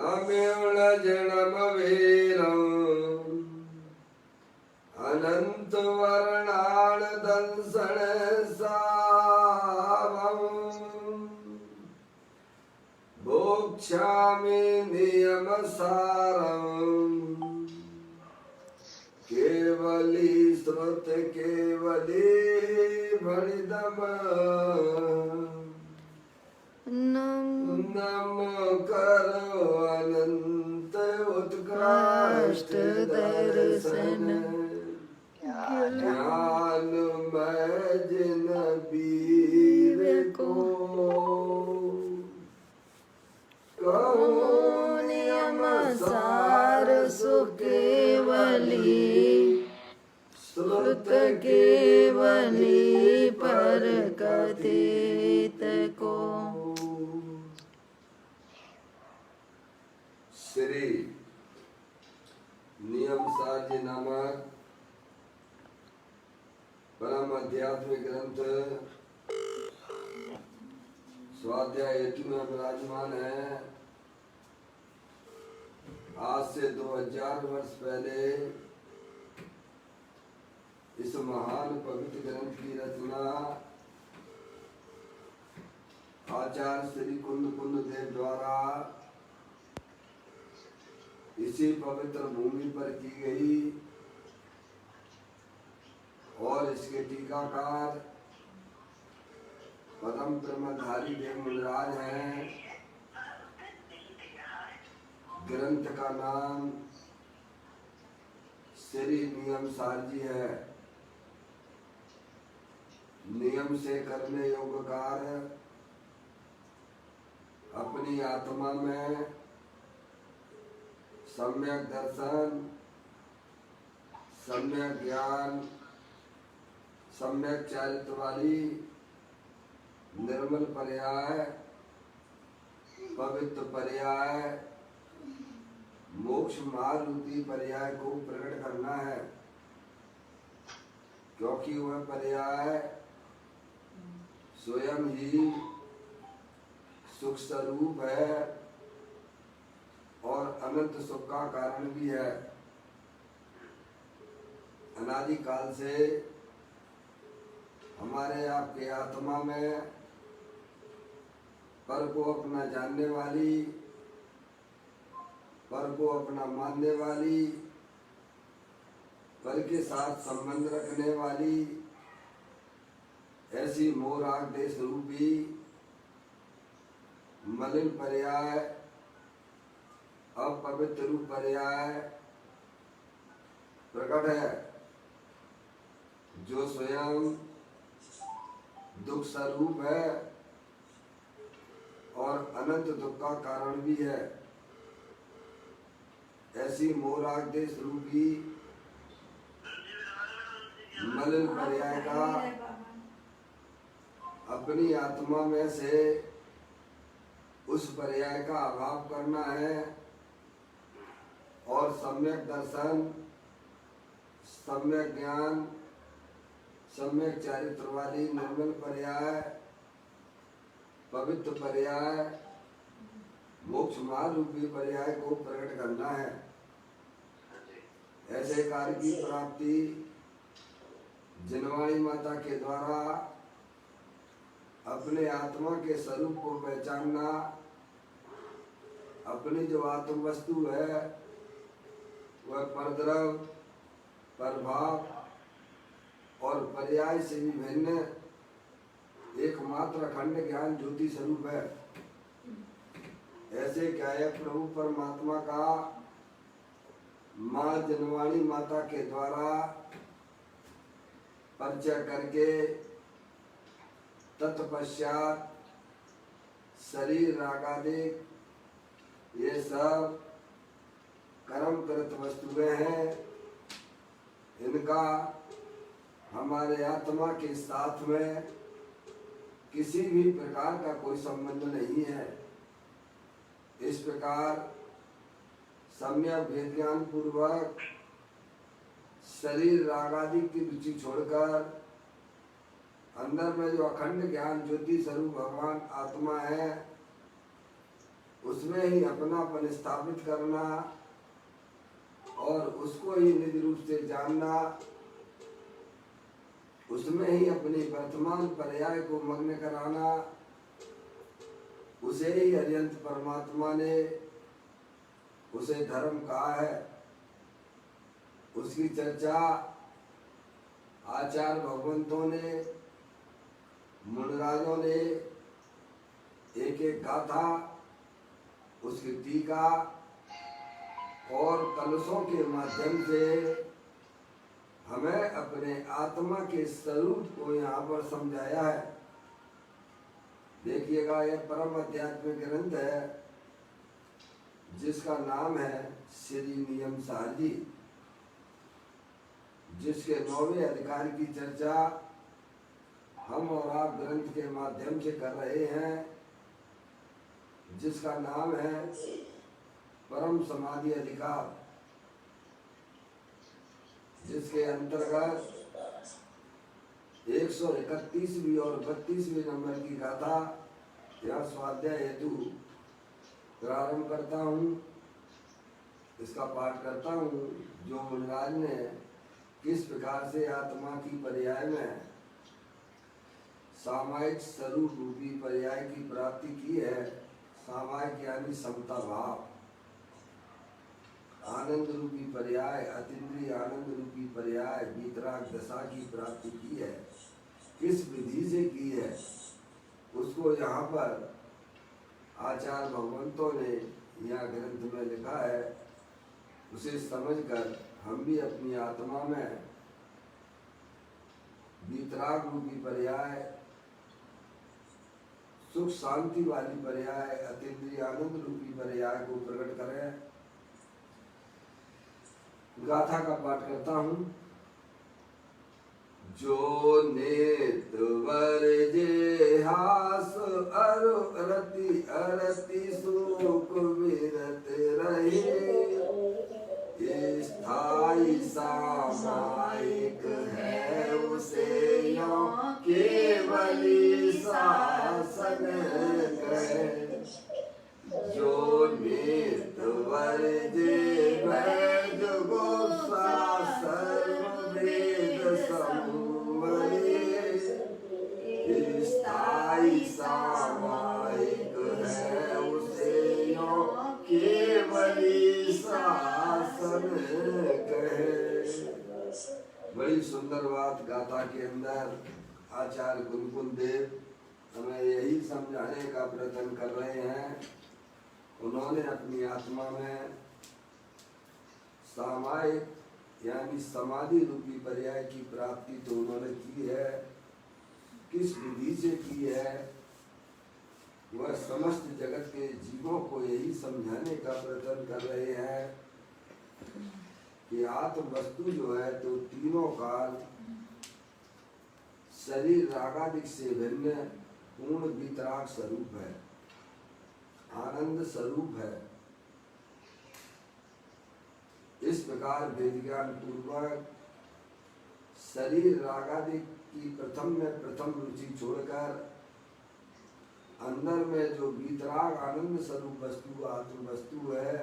अमेवणजनमवीरम् अनंत वर्णाण दंसण सावम् भोक्ष्यामि नियमसारम् केवली श्रुत केवली भणिदम नम करो अनंत उत्कृष्ट दर्शन ज्ञान मैं जिन वीर को कहो नियम सार सुकेवली श्रुत केवली पर कथित को। श्री नियम सार जी नामक परम आध्यात्मिक ग्रंथ स्वाध्याय हेतु में विराजमान है। आज से 2000 वर्ष पहले इस महान पवित्र ग्रंथ की रचना आचार्य श्री कुंद देव द्वारा इसी पवित्र भूमि पर की गई और इसके टीकाकार परम ब्रह्मधारी देव मुनिराज हैं। ग्रंथ का नाम श्री नियम सार जी है। नियम से करने योग्य कार्य अपनी आत्मा में सम्यक दर्शन, सम्यक ज्ञान, सम्यक चारित्र वाली निर्मल पर्याय, पवित्र पर्याय, मोक्ष मार्ग रूपी पर्याय को प्रकट करना है। क्योंकि वह पर्याय स्वयं ही सुख स्वरूप है और अनंत सुख का कारण भी है। अनादि काल से हमारे आपके आत्मा में पर को अपना जानने वाली, पर को अपना मानने वाली, पर के साथ संबंध रखने वाली ऐसी मोराग देश रूपी मलिन पर्याय, अपवित्र रूप पर्याय प्रकट है, जो स्वयं दुख स्वरूप है और अनंत दुख का कारण भी है। ऐसी मोराग देश रूपी मलिन पर्याय का अपनी आत्मा में से उस पर्याय का अभाव करना है और सम्यक दर्शन, सम्यक ज्ञान, सम्यक चारित्र वाली निर्मल पर्याय, पवित्र पर्याय, मोक्ष मार्ग रूपी पर्याय को प्रकट करना है। ऐसे कार्य की प्राप्ति जिनवाणी माता के द्वारा अपने आत्मा के स्वरूप को पहचानना, अपनी जो आत्म वस्तु है वह परद्रव, प्रभाव और पर्याय से भी भिन्न एकमात्र अखंड ज्ञान ज्योति स्वरूप है। ऐसे गायक प्रभु परमात्मा का माँ जनवाणी माता के द्वारा परिचय करके तत्पश्चात शरीर रागादिक ये सब कर्मकृत वस्तुएं हैं। इनका हमारे आत्मा के साथ में किसी भी प्रकार का कोई संबंध नहीं है। इस प्रकार सम्यक वेद ज्ञान पूर्वक शरीर रागादि की रुचि छोड़कर अंदर में जो अखंड ज्ञान ज्योति स्वरूप भगवान आत्मा है उसमें ही अपनापन स्थापित करना और उसको ही निज रूप से जानना, उसमें ही अपनी वर्तमान पर्याय को मग्न कराना, उसे ही अरियंत परमात्मा ने उसे धर्म कहा है। उसकी चर्चा आचार्य भगवंतों ने, मुनिराजों ने एक एक गाथा, उसकी टीका और कलशों के माध्यम से हमें अपने आत्मा के स्वरूप को यहाँ पर समझाया है। देखिएगा, यह परम आध्यात्मिक ग्रंथ है जिसका नाम है श्री नियम सार जी, जिसके 9वें अधिकार की चर्चा हम और आप ग्रंथ के माध्यम से कर रहे हैं, जिसका नाम है परम समाधि अधिकार, जिसके अंतर्गत 131वीं और 32वें नंबर की गाथा यह स्वाध्याय हेतु प्रारंभ करता हूँ, इसका पाठ करता हूँ। जो मुनिराज ने किस प्रकार से आत्मा की पर्याय में सामायिक स्वरूप रूपी पर्याय की प्राप्ति की है। सामायिक यानी समता भाव, आनंद रूपी पर्याय, अतीन्द्रिय आनंद रूपी पर्याय, वीतराग दशा की प्राप्ति की है, किस विधि से की है, उसको यहाँ पर आचार्य भगवंतों ने यह ग्रंथ में लिखा है। उसे समझकर हम भी अपनी आत्मा में वीतराग रूपी पर्याय, सुख शांति वाली पर्याय, अतीन्द्रिय आनंद रूपी पर्याय को प्रकट करें। गाथा का पाठ करता हूँ। जो नेत वर्जे हास अरु अरति अरति सुख विरत रहे, स्थायी सामायिक है उसे यो केवली शासन कहे। जो नेत वर्जे वैद गोसा सर्व वेद समूहे, स्थायी सामायिक है उसे यो केवली शासन कहे। बड़ी सुंदर बात गाथा के अंदर आचार्य कुलकुल देव हमें यही समझाने का प्रयत्न कर रहे हैं। उन्होंने अपनी आत्मा में सामायिक यानी समाधि रूपी पर्याय की प्राप्ति तो उन्होंने की है, किस विधि से की है वह समस्त जगत के जीवों को यही समझाने का प्रयत्न कर रहे हैं कि आत्म वस्तु जो है तो तीनों काल शरीर रागादिक से भिन्न पूर्ण वीतराग स्वरूप है, आनंद स्वरूप है। इस प्रकार वेद ज्ञान पूर्वक शरीर रागादिक की प्रथम में प्रथम रुचि छोड़कर अंदर में जो वीतराग आनंद स्वरूप वस्तु आत्म वस्तु है,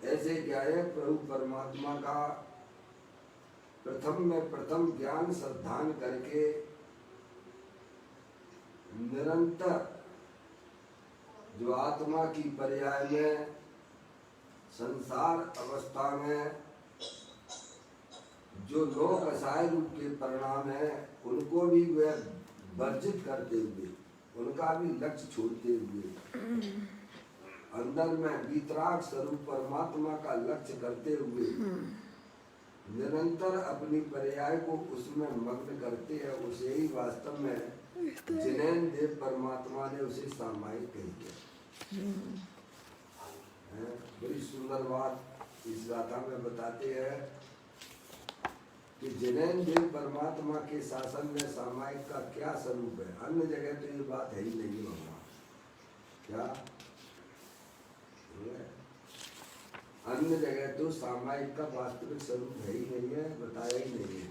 ऐसे क्या है प्रभु परमात्मा का प्रथम में प्रथम ज्ञान श्रद्धान करके निरंतर जो आत्मा की पर्याय में संसार अवस्था में जो लोक असाय रूप के परिणाम है उनको भी वह वर्जित करते हुए, उनका भी लक्ष्य छोड़ते हुए अंदर में वीतराग स्वरूप परमात्मा का लक्ष्य करते हुए निरंतर अपनी पर्याय को उसमें मग्न करते हैं। उसे ही वास्तव में जिनैन देव परमात्मा ने उसे सामायिक कह दिया। बड़ी सुंदर बात इस गाथा में बताते हैं कि जिनैन देव परमात्मा के शासन में सामायिक का क्या स्वरूप है। अन्य जगह तो ये बात है ही नहीं होगा। क्या अन्य जगह तो सामायिक का वास्तविक स्वरूप है ही नहीं है, बताया ही नहीं है।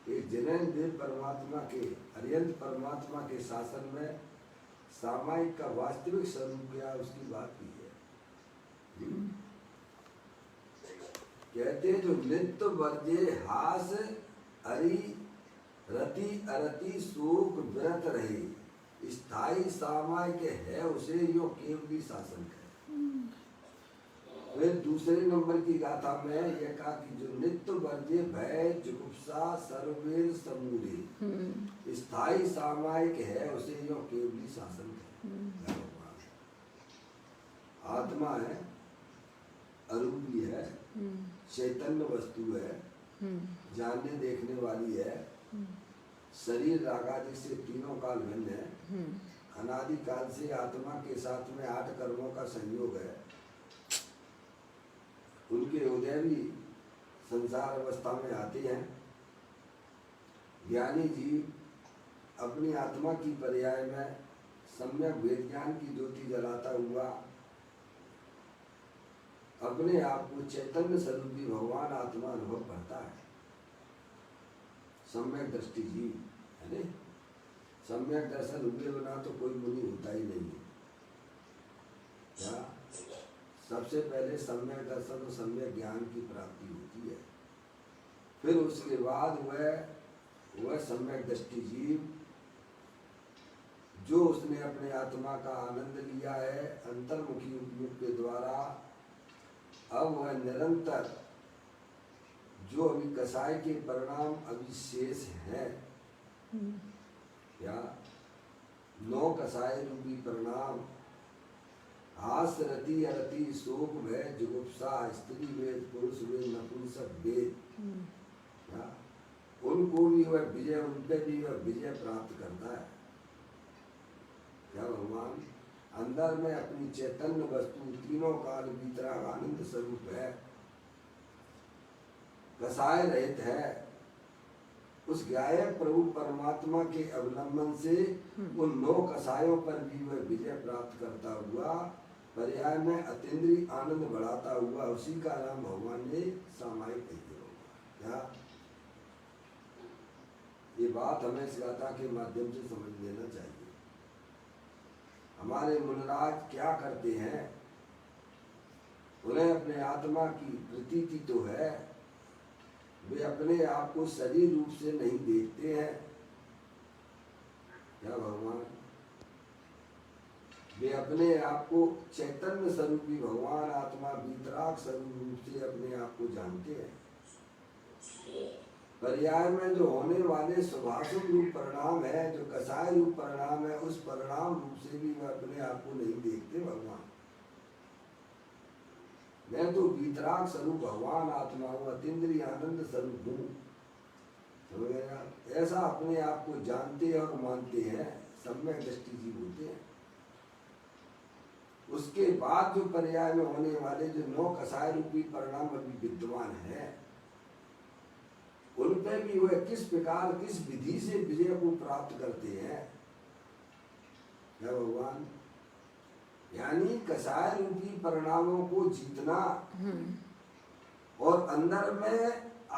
एक जिनेन देव परमात्मा के अरिहंत परमात्मा के शासन में सामायिक का वास्तविक स्वरूप क्या है उसकी बात की है। कहते जो नित्य वर्जे हास अरि रति अरति शोक व्रत रहे स्थायी सामायिक है उसे यो केवली शासन है। फिर दूसरे नंबर की गाथा में यह कहा कि जो नित्य वर्जे भय जुगुप्सा सर्वेर समूरे स्थायी सामायिक है उसे यो केवली शासन है। आत्मा है, अरूपी है, चैतन्य वस्तु है, जानने देखने वाली है, शरीर रागादि से तीनों काल भिन्न है, अनादि काल से आत्मा के साथ में 8 कर्मों का संयोग है। उनके उदय भी संसार अवस्था में आते हैं। ज्ञानी जीव अपनी आत्मा की पर्याय में सम्यक वेद ज्ञान की ज्योति जलाता हुआ अपने आप को चैतन्य स्वरूपी भगवान आत्मा अनुभव करता है। सम्यक दृष्टि जीव है ने, सम्यक दर्शन हुए बिना तो कोई मुनि होता ही नहीं है। क्या सबसे पहले सम्यक दर्शन और सम्यक ज्ञान की प्राप्ति होती है, फिर उसके बाद वह सम्यक दृष्टि जीव जो उसने अपने आत्मा का आनंद लिया है अंतर्मुखी उपयोग के द्वारा, अब वह निरंतर जो अभी कसाय के परिणाम अभी शेष है, या 9 कसाय रूपी परिणाम हास रति अरति शोक भय जुगुप्सा स्त्री वेद पुरुष वेद नपुंसक वेद, उनको भी वह विजय, उनपे भी वह विजय प्राप्त करता है। क्या भगवान अंदर में अपनी चैतन्य वस्तु तीनों काल वितराग आनंद स्वरूप है, कसाय रहित है। उस गायक प्रभु परमात्मा के अवलंबन से उन 9 कसायों पर भी वह विजय प्राप्त करता हुआ पर्याय में अतीन्द्रिय आनंद बढ़ाता हुआ उसी का नाम भगवान ने सामायिक कही होगा। क्या ये बात हमें इस गाथा के माध्यम से समझ लेना चाहिए। हमारे मुनिराज क्या करते हैं, उन्हें अपने आत्मा की प्रतीति तो है, वे अपने आप को शरीर रूप से नहीं देखते हैं। क्या भगवान वे अपने आप को चैतन्य स्वरूपी भगवान आत्मा वितराग स्वरूप रूप से अपने आप को जानते हैं। पर्याय में जो होने वाले सुभाषुभ रूप परिणाम है, जो कसाय रूप परिणाम है, उस परिणाम रूप से भी वे अपने आप को नहीं देखते। भगवान मैं तो वितराग स्वरूप भगवान आत्मा हूँ, अतीन्द्रिय आनंद स्वरूप हूँ, समझ गए? ऐसा अपने आप को जानते और मानते हैं, सम्यक दृष्टि जीव होते हैं। उसके बाद जो पर्याय में होने वाले जो 9 कसाय रूपी परिणाम अभी विद्यमान है, उन पे भी वह किस प्रकार किस विधि से विजय को प्राप्त करते हैं। क्या भगवान यानी कसाय रूपी परिणामों को जीतना और अंदर में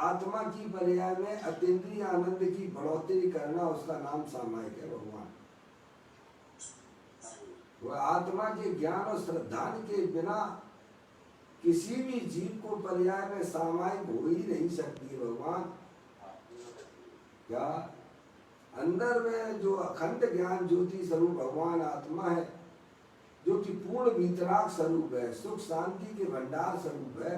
आत्मा की पर्याय में अतीन्द्रिय आनंद की बढ़ोतरी करना, उसका नाम सामायिक है। भगवान वह आत्मा के ज्ञान और श्रद्धा के बिना किसी भी जीव को पर्याय में सामायिक हो ही नहीं सकती। भगवान क्या अंदर में जो अखंड ज्ञान ज्योति स्वरूप भगवान आत्मा है, जो कि पूर्ण वितराग स्वरूप है, सुख शांति के भंडार स्वरूप है,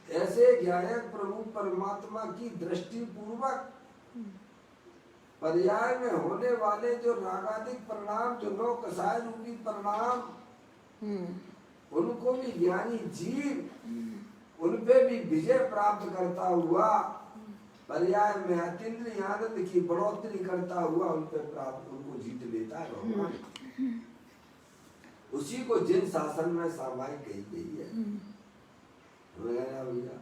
ऐसे ज्ञायक प्रभु परमात्मा की दृष्टि पूर्वक पर्याय में होने वाले जो रागादिक परिणाम, जो 9 कसाय रूपी परिणाम, उनको भी ज्ञानी जीव उन पे भी विजय प्राप्त करता हुआ पर्याय में अतीन्द्रिय आनंद की बढ़ोतरी करता हुआ उन पे प्राप्त उनको जीत लेता है। भगवान उसी को जिन शासन में सामायिक कही गई है। भैया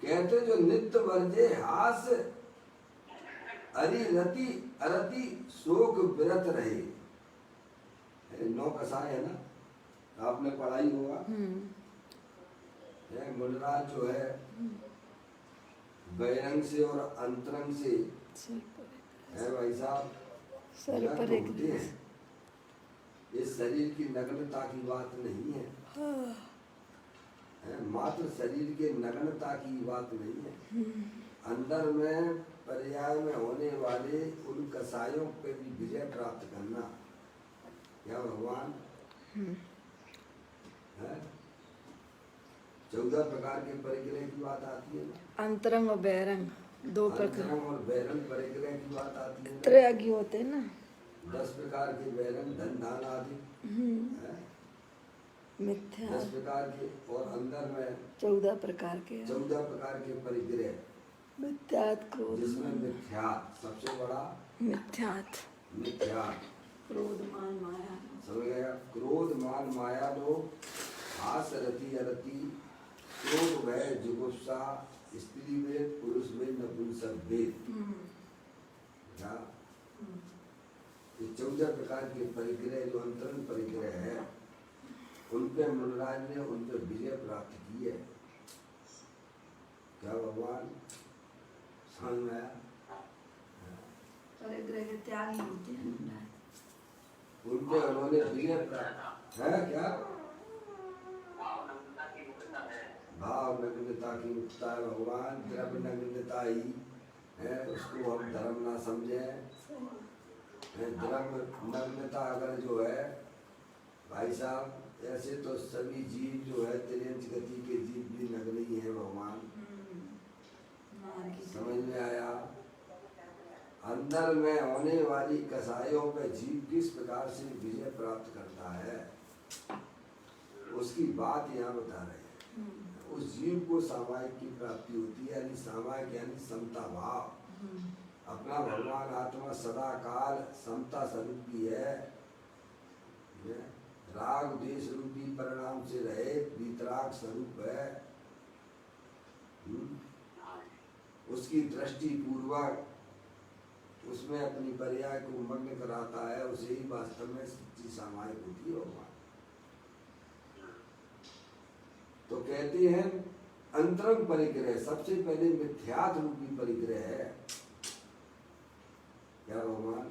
कहते जो नित्य वर्जे हास अरि रति अरति शोक विरत रहे, 9 कसाय है ना, आपने पढ़ाई होगा। मुनिराज जो है बहिरंग से और अंतरंग से है भाई साहब, सर नग्न पर एक होते हैं। ये शरीर की नग्नता की बात नहीं है, मात्र शरीर के नग्नता की बात नहीं है। अंदर में पर्याय में होने वाले उन कसायों पे भी विजय प्राप्त करना, क्या भगवान है। 14 प्रकार के परिग्रह की बात आती है ना, अंतरंग और बहिरंग दो प्रकार, अंतरंग और बहिरंग परिग्रह की बात आती है ना। त्रयागी होते हैं ना। 10 प्रकार के बहिरंग धन दान आदि है, मिथ्या 10 प्रकार के, और अंदर में 14 प्रकार के 14 प्रकार के परिग्रह, मिथ्यात क्रोध जिसमें मिथ्यात सबसे बड़ा, मिथ्यात मिथ्यात क्रोध मान माया। समझ गया। क्रोध मान माया लोग, हास रति अरति, क्रोध भय जुगुप्सा, स्त्री वेद पुरुष वेद नपुंसक वेद, क्या ये 14 प्रकार के परिग्रह जो अंतरंग परिग्रह है, उन पे मुनराज ने उन पे विजय प्राप्त की है। क्या भगवान समझ में आया। परिग्रह के त्यागी होते हैं। उन पे उन्होंने विजय प्राप्त है। क्या भाव नग्नता की मुक्ता है भगवान, द्रव्य नग्नता ही है, उसको हम धर्म ना समझे। द्रव्य नग्नता अगर जो है भाई साहब, ऐसे तो सभी जीव जो है तिर्यंच गति के जीव भी नग्न ही है भगवान, समझ में आया। अंदर में होने वाली कसायों पे जीव किस प्रकार से विजय प्राप्त करता है, उसकी बात यहाँ बता रहे हैं। उस जीव को सामायिक की प्राप्ति होती है, यानी सामायिक यानी समता भाव। अपना भगवान आत्मा सदा काल समता स्वरूप की है, राग देश रूपी परिणाम से रहे वीतराग स्वरूप है। उसकी दृष्टि पूर्वक उसमें अपनी पर्याय को मग्न कराता है, उसे ही वास्तव में सच्ची सामायिक होती है भगवान। तो कहते हैं अंतरंग परिग्रह सबसे पहले मिथ्यात रूपी परिग्रह है। क्या भगवान,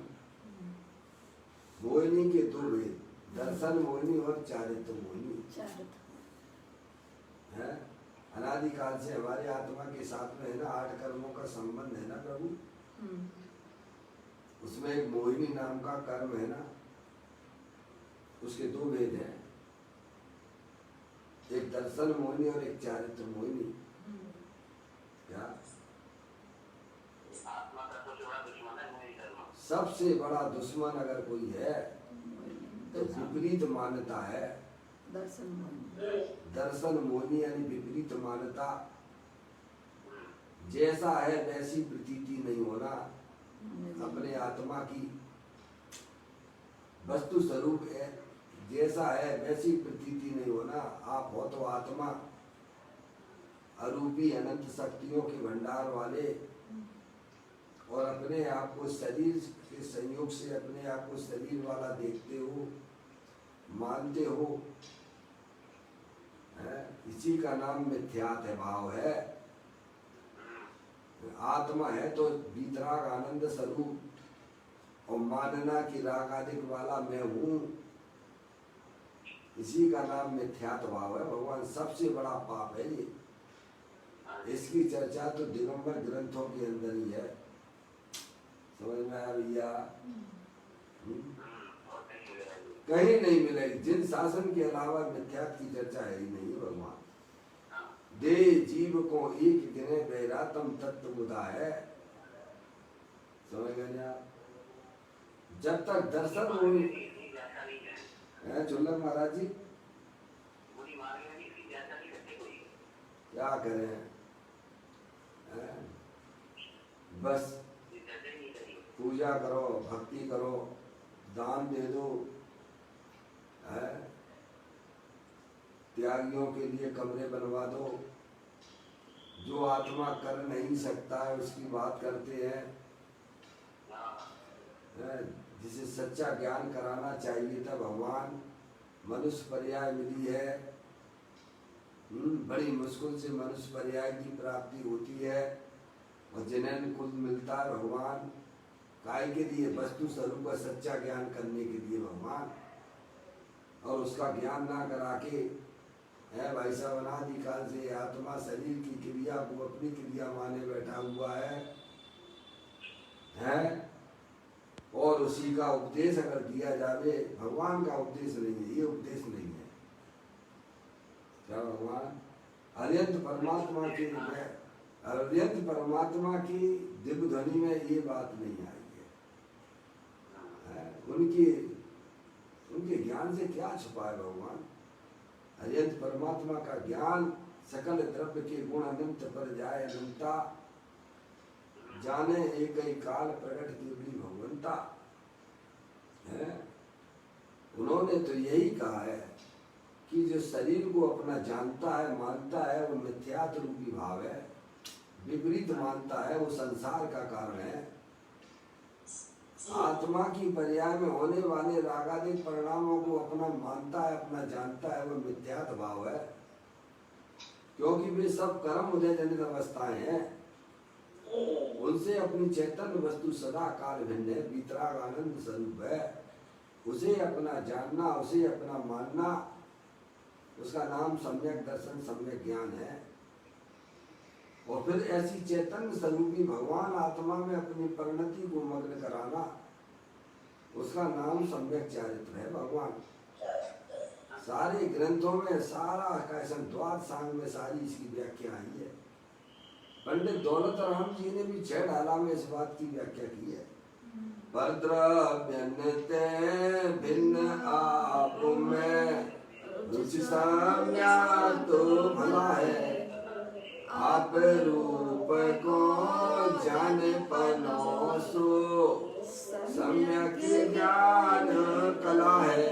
मोहिनी के 2 भेद, दर्शन मोहिनी और चारित्र मोहिनी है। अनादिकाल से हमारे आत्मा के साथ में है ना 8 कर्मों का संबंध है ना प्रभु। उसमें एक मोहिनी नाम का कर्म है ना, उसके 2 भेद हैं, एक दर्शन मोहिनी और एक चारित्र मोहिनी। क्या सबसे बड़ा दुश्मन अगर कोई है तो विपरीत मान्यता है। दर्शन मोहिनी यानी विपरीत मान्यता, जैसा है वैसी प्रतीति नहीं होना, अपने आत्मा की वस्तु स्वरूप है, जैसा है वैसी प्रतीति नहीं होना। आप हो तो आत्मा, अरूपी अनंत शक्तियों के भंडार वाले, और अपने आप को शरीर के संयोग से अपने आप को शरीर वाला देखते हो, मानते हो, इसी का नाम मिथ्यात है, भाव है। आत्मा है तो वीतराग आनंद स्वरूप, और मानना की राग आदि वाला मैं हूँ, इसी का नाम मिथ्यात भाव है भगवान। सबसे बड़ा पाप है ये। इसकी चर्चा तो दिगंबर ग्रंथों के अंदर ही है, समझ में आया भैया। कहीं नहीं मिलेगी, जिन शासन के अलावा मिथ्यात की चर्चा है ही नहीं भगवान। दे जीव को एक गिने बैरातम तत्व मुदा है, समझ गए आप। जब तक दर्शन हुई चुल्लर महाराज जी, क्या करें, बस पूजा करो, भक्ति करो, दान दे दो, त्यागियों के लिए कमरे बनवा दो। जो आत्मा कर नहीं सकता है उसकी बात करते हैं, जिसे सच्चा ज्ञान कराना चाहिए था भगवान, मनुष्य पर्याय मिली है। बड़ी मुश्किल से मनुष्य पर्याय की प्राप्ति होती है, और जिन्हें खुद मिलता है भगवान काय के लिए, वस्तु स्वरूप का सच्चा ज्ञान करने के लिए भगवान, और उसका ज्ञान ना करा के है भाई साहब अनादिकाल से आत्मा शरीर की क्रिया को अपनी क्रिया माने बैठा हुआ है और उसी का उपदेश अगर दिया जावे, भगवान का उपदेश नहीं है, ये उपदेश नहीं है। क्या भगवान अत्यंत परमात्मा की दिव्य ध्वनि में ये बात नहीं आई है। उनके ज्ञान से क्या छुपा है भगवान? अत्यंत परमात्मा का ज्ञान सकल द्रव्य के गुण अनंत पर जाए अनंता, जाने एक ही काल प्रकट केवली भगवंता है। उन्होंने तो यही कहा है कि जो शरीर को अपना जानता है मानता है वो मिथ्यात्व रूपी भाव है, विपरीत मानता है वो संसार का कारण है। आत्मा की पर्याय में होने वाले रागादिक परिणामों को अपना मानता है, अपना जानता है, वो मिथ्यात्व भाव है, क्योंकि वे सब कर्म उदय जनित अवस्थाएं हैं। उनसे अपनी चैतन्य वस्तु सदा काल भिन्न है, वितराग आनंद स्वरूप है। उसे अपना जानना, उसे अपना मानना, उसका नाम सम्यक दर्शन सम्यक ज्ञान है। और फिर ऐसी चैतन्य स्वरूपी भगवान आत्मा में अपनी परिणति को मग्न कराना, उसका नाम सम्यक चारित्र है भगवान। सारे ग्रंथों में सारा कैसन द्वाद सांग में सारी इसकी व्याख्या आई है। पंडित दौलत राम जी ने भी 6 ढाला में इस बात की व्याख्या की है। परद्रव्यन्ते भिन्न आप में रुचि साम्या तो भला है, आप रूप को जाने पनोसो सम्यक ज्ञान कला है।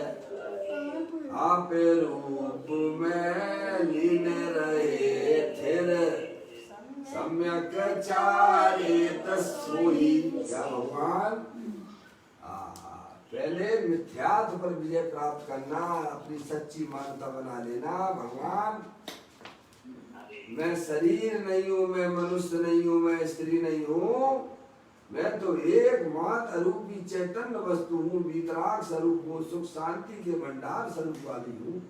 आप रूप में लीन रहे थिर सम्यक चारित सोई। क्या भगवान पहले मिथ्यात्व पर विजय प्राप्त करना, अपनी सच्ची मानता बना लेना। भगवान मैं शरीर नहीं हूँ, मैं मनुष्य नहीं हूँ, मैं स्त्री नहीं हूँ, मैं तो एकमात्र अरूपी चैतन्य वस्तु हूँ, वितराग स्वरूप हूँ, सुख शांति के भंडार स्वरूप वाली हूँ।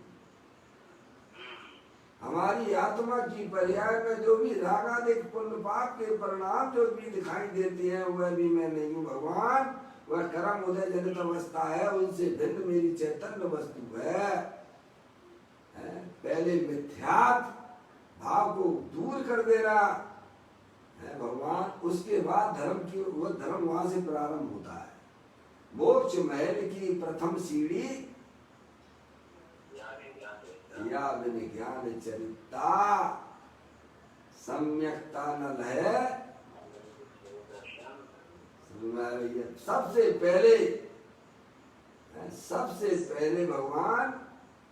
हमारी आत्मा की पर्याय में जो भी रागादिक पुण्य पाप के परिणाम जो भी दिखाई देते हैं वह भी मैं नहीं हूँ भगवान। वह कर्म उदय जनित अवस्था है, उनसे भिन्न मेरी चैतन्य वस्तु है। पहले मिथ्यात्व भाव को दूर कर देना है भगवान, उसके बाद धर्म की वो धर्म वहां से प्रारंभ होता है। मोक्ष महल की प्रथम सीढ़ी या ज्ञान चरिता सम्यकता न लहे। सबसे पहले भगवान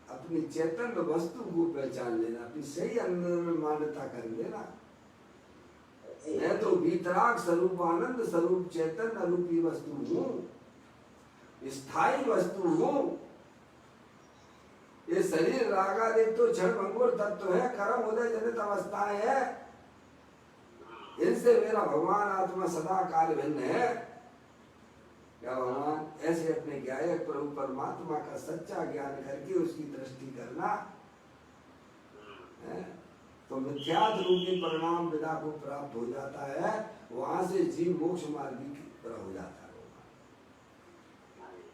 अपनी चैतन्य वस्तु को पहचान लेना, अपनी सही अंदर में मान्यता कर लेना। मैं तो वितराग स्वरूप आनंद स्वरूप चैतन्य रूपी वस्तु हूँ, स्थायी वस्तु हूँ। ये शरीर रागादिक तो क्षण भंगुर तत्व है, कर्म उदय जनित अवस्थाएं है, इनसे मेरा भगवान आत्मा सदा काल भिन्न है। क्या भगवान ऐसे अपने ज्ञायक प्रभु परमात्मा का सच्चा ज्ञान करके उसकी दृष्टि करना है तो मिथ्यात्व रूपी परिणाम विदा को प्राप्त हो जाता है। वहां से जीव मोक्ष मार्गी की तरह हो जाता है।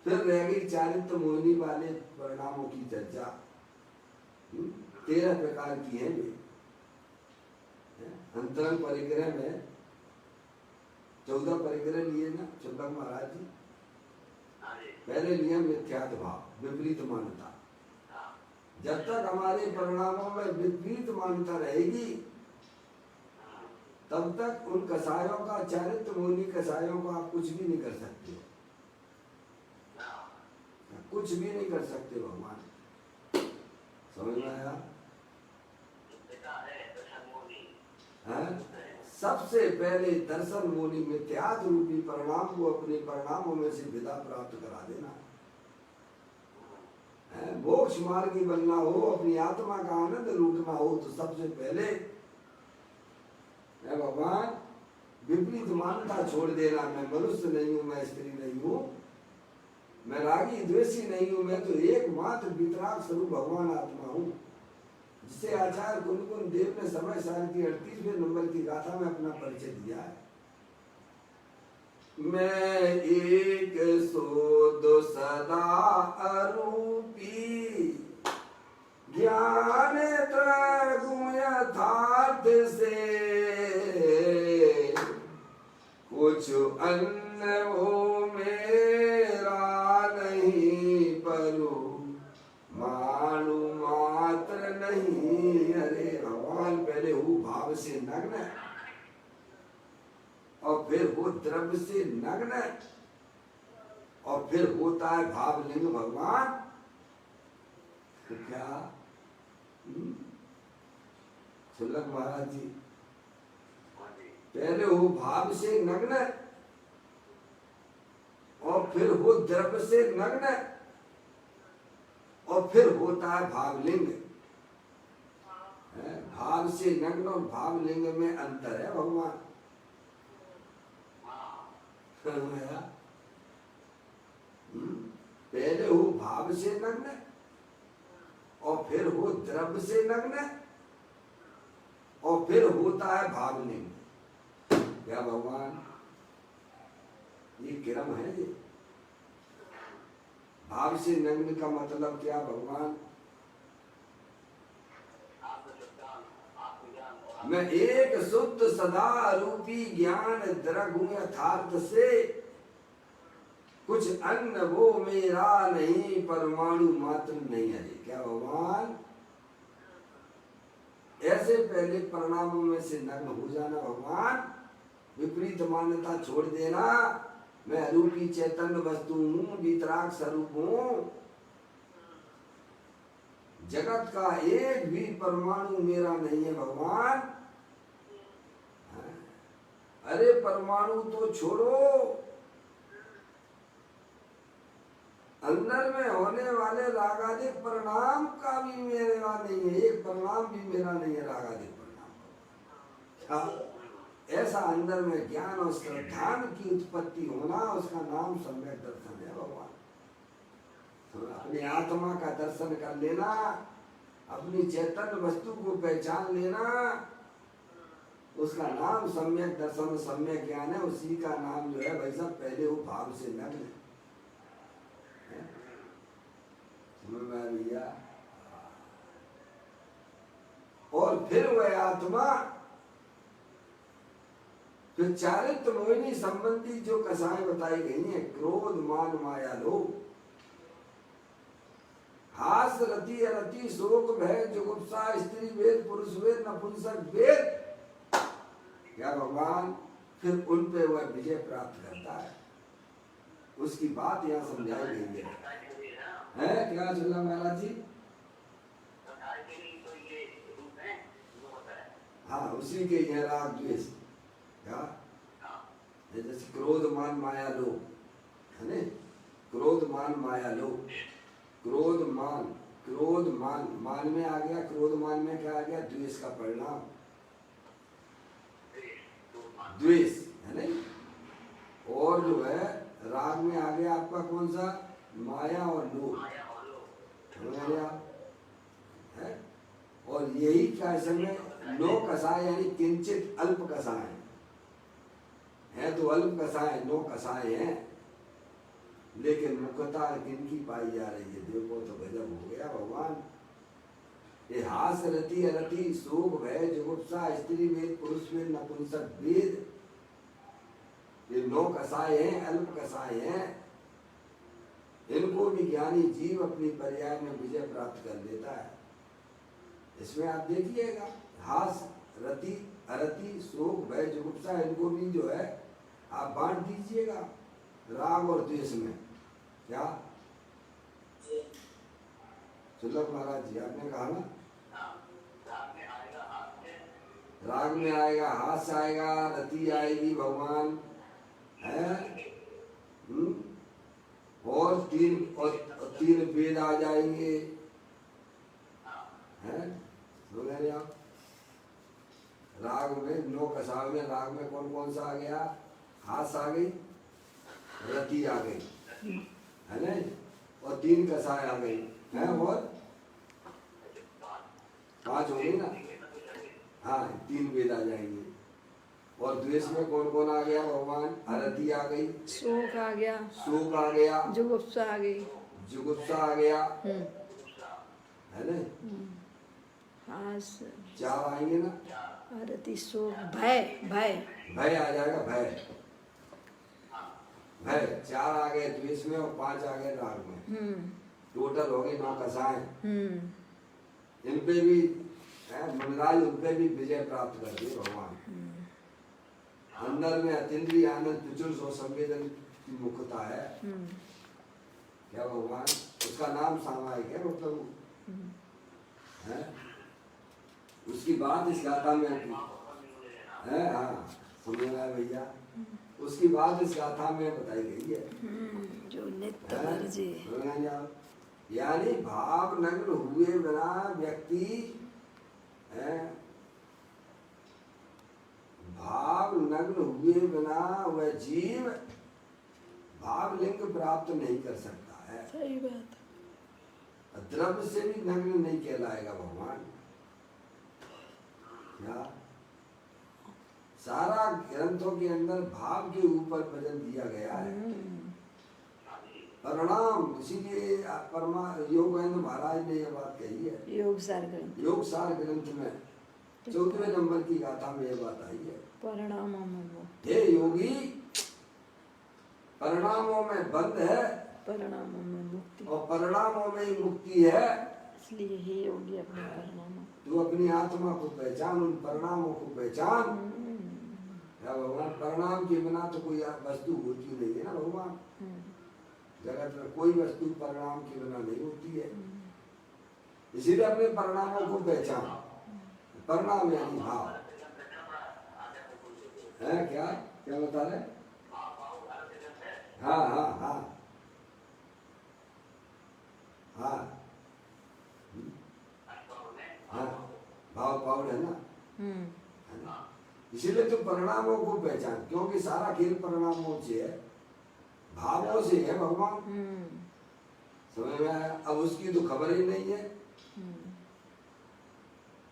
फिर रह गई चारित्र मोहिनी वाले परिणामों की चर्चा। 13 प्रकार की है वे। अंतरंग परिग्रह में 14 परिग्रह लिए ना चंदक महाराज जी। पहले लिए मिथ्यात्व भाव, विपरीत मान्यता। जब तक हमारे परिणामों में विपरीत मान्यता रहेगी तब तक उन कसायों का, चारित्र मोहिनी कसायों का आप कुछ भी नहीं कर सकते, कुछ भी नहीं कर सकते भगवान। समझ में आया? सबसे पहले दर्शन मोनी मिथ्यात्व रूपी परिणाम को अपने परिणामों में से विदा प्राप्त करा देना। मोक्ष मार्गी बनना हो, अपनी आत्मा का आनंद लूटना हो तो सबसे पहले भगवान विपरीत मान्यता छोड़ देना। मैं मनुष्य नहीं हूँ, मैं स्त्री नहीं हूँ, मैं रागी द्वेषी नहीं हूँ, मैं तो एकमात्र वितराग स्वरूप भगवान आत्मा हूँ, जिसे आचार्य कुंदकुंद देव ने समय सार की 38वें नंबर की गाथा में अपना परिचय दिया है। मैं एक सो सदा अरूपी ज्ञान त्रगुण यथार्थ से, कुछ अन्न वो मेरा नहीं परु मानु मात्र नहीं। अरे भगवान पहले हो भाव से नग्न और फिर हो द्रव्य से नग्न और फिर होता है भावलिंग भगवान। तो क्या सुल्लभ महाराज जी, पहले हो भाव से नग्न और फिर हो द्रव्य से नग्न और फिर होता है भावलिंग। भाव से नग्न और भावलिंग में अंतर है भगवान। पहले हो भाव से नग्न और फिर हो द्रव्य से नग्न और फिर होता है भावलिंग। क्या भगवान, ये क्रम है ये। भाव से नग्न का मतलब क्या भगवान? मैं एक शुद्ध सदा रूपी ज्ञान द्रगु यथार्थ से, कुछ अन्न वो मेरा नहीं परमाणु मात्र नहीं है। क्या भगवान, ऐसे पहले परिणामों में से नग्न हो जाना भगवान, विपरीत मान्यता छोड़ देना। मैं अरूपी चैतन्य वस्तु हूँ, वितराग स्वरूप हूँ, जगत का एक भी परमाणु मेरा नहीं है भगवान। अरे परमाणु तो छोड़ो, अंदर में होने वाले रागादिक परिणाम का भी मेरा नहीं है, एक परिणाम भी मेरा नहीं है रागादिक परिणाम। ऐसा अंदर में ज्ञान और श्रद्धान की उत्पत्ति होना, उसका नाम सम्यक दर्शन है भगवान। तो अपनी आत्मा का दर्शन कर लेना, अपनी चैतन्य वस्तु को पहचान लेना, उसका नाम सम्यक दर्शन सम्यक ज्ञान है। उसी का नाम जो है भाई साहब पहले वो भाव से नग्न है। समझ में आ भैया? और फिर वह आत्मा तो चारित्र मोहिनी संबंधी जो कसाएं बताई गई हैं, क्रोध मान माया लोभ, हास रति अरति शोक भय जुगुप्सा स्त्री वेद पुरुष वेद नपुंसक वेद, क्या भगवान फिर उन पे वह विजय प्राप्त करता है। उसकी बात यहाँ समझाई गई है क्या चल महाराज जी? हाँ, उसी के यह राग द्वेष, क्या जैसे क्रोध मान माया लोभ है ने, क्रोध मान माया लोभ, क्रोध मान मान में आ गया, क्रोध मान में क्या आ गया? द्वेष का परिणाम, द्वेष है नहीं। और जो है राग में आ गया आपका कौन सा? माया और लोभ है। और यही क्या समय नो कसाय यानी किंचित अल्प कसाय है, तो अल्प कसाय नो कसाय है, लेकिन मुख्यता किनकी पाई जा रही है? देखो तो गजब हो गया भगवान। ये हास रति अरति शोक भय जुगुप्सा स्त्री वेद पुरुष वेद नपुंसक वेद, ये नौ कसाय हैं, अल्प कसाय हैं। इनको भी ज्ञानी जीव अपनी पर्याय में विजय प्राप्त कर लेता है। इसमें आप देखिएगा हास रति अरति शोक भय जुगुप्सा, इनको भी जो है आप बांट दीजिएगा राग और द्वेष में। क्या सुलभ महाराज जी आपने कहा ना, राग में आएगा हास आएगा, रति आएगी भगवान है, और तीन वेद आ जाएंगे हैं, आप राग में 9 कसाव में राग में कौन कौन सा आ गया? हास आ गई, रति आ गई, है ना, और 3 कसाय आ गई है, और 5 हो गई ना। हाँ 3 वेद आ जाएंगे। और द्वेष में कौन कौन आ गया भगवान? अरति आ गई, शोक आ गया, शोक आ गया, जुगुप्सा आ गई, जुगुप्सा आ गया, है ना, हास, 4 आएंगे ना। अरति, शोक, भय, भय, भय आ जाएगा, भय, भय 4 आ गए द्वेष में और 5 आ गए राग में। टोटल हो गए 9 कसाएं। इन पे भी मनराज, उन पे भी विजय प्राप्त कर दिए भगवान। अंदर में अतीन्द्रिय आनंद पिचुल सो संवेदन की मुख्यता है। क्या भगवान, उसका नाम सामायिक है, मतलब है, उसकी बात इस गाथा में है। हाँ समझ में आया भैया, उसकी बात इस गाथा में बताई गई है। जो नित्य वर्जी, यानी भाव नग्न हुए बिना व्यक्ति है, भाव नग्न हुए बिना वह जीव भाव लिंग प्राप्त नहीं कर सकता है। सही बात। द्रव्य से भी नग्न नहीं कहलाएगा भगवान। क्या सारा ग्रंथों के अंदर भाव के ऊपर वजन दिया गया है। परिणाम, इसीलिए परमा योगेंद्र महाराज ने यह बात कही है। योग सार ग्रंथ, योग सार ग्रंथ में 14वें नंबर की गाथा में यह बात आई है। परिणामों में वो, हे योगी, परिणामों में बंध है, परिणामों में मुक्ति, और परिणामों में ही मुक्ति है। इसलिए हे योगी अपने परिणामों, तू अपनी आत्मा को पहचान, उन परिणामों को पहचान। या भगवान, परिणाम के बिना तो कोई वस्तु होती नहीं है ना भगवान। जगत में कोई वस्तु परिणाम के बिना नहीं होती है। इसीलिए अपने परिणामों को पहचान। परिणाम यानी भाव है। क्या क्या बता रहे? हाँ हाँ हाँ हाँ हाँ, भाव पाउड है ना। इसीलिए तो परिणामों को पहचान, क्योंकि सारा खेल परिणामों से है, भावों से है भगवान। समझ में आया? अब उसकी तो खबर ही नहीं है।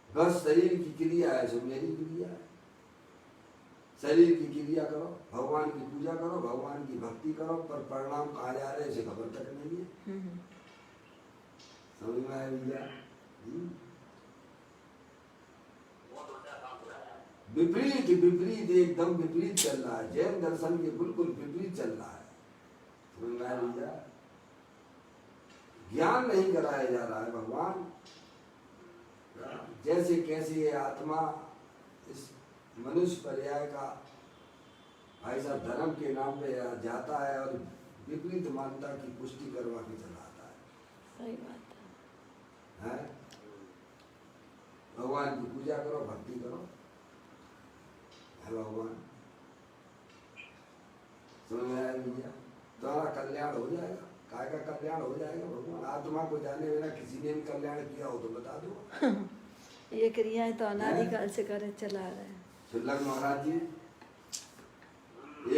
बस शरीर की क्रिया है, जो मेरी क्रिया है। शरीर की क्रिया करो, भगवान की पूजा करो, भगवान की भक्ति करो, पर परिणाम कहाँ जा रहे हैं इसे खबर तक नहीं है। समझ में आया भैया? विपरीत विपरीत, एकदम विपरीत चल रहा है। जैन दर्शन के बिल्कुल विपरीत चल रहा है। समझ में आया भैया? ज्ञान नहीं कराया जा रहा है भगवान। जैसे कैसे ये आत्मा इस मनुष्य पर्याय का ऐसा धर्म के नाम पे जाता है और विपरीत मान्यता की पुष्टि करवा के चला आता है। सही बात है? भगवान की पूजा करो, भक्ति करो, है भगवान। समझ में आया भैया? तुम्हारा कल्याण हो जाएगा। काय का कल्याण हो जाएगा भगवान? आत्मा को जाने बिना किसी ने भी कल्याण किया हो तो बता दो। ये क्रियाएं तो अनादिकाल से करे चला रहे हैं। शुल्लक महाराज जी,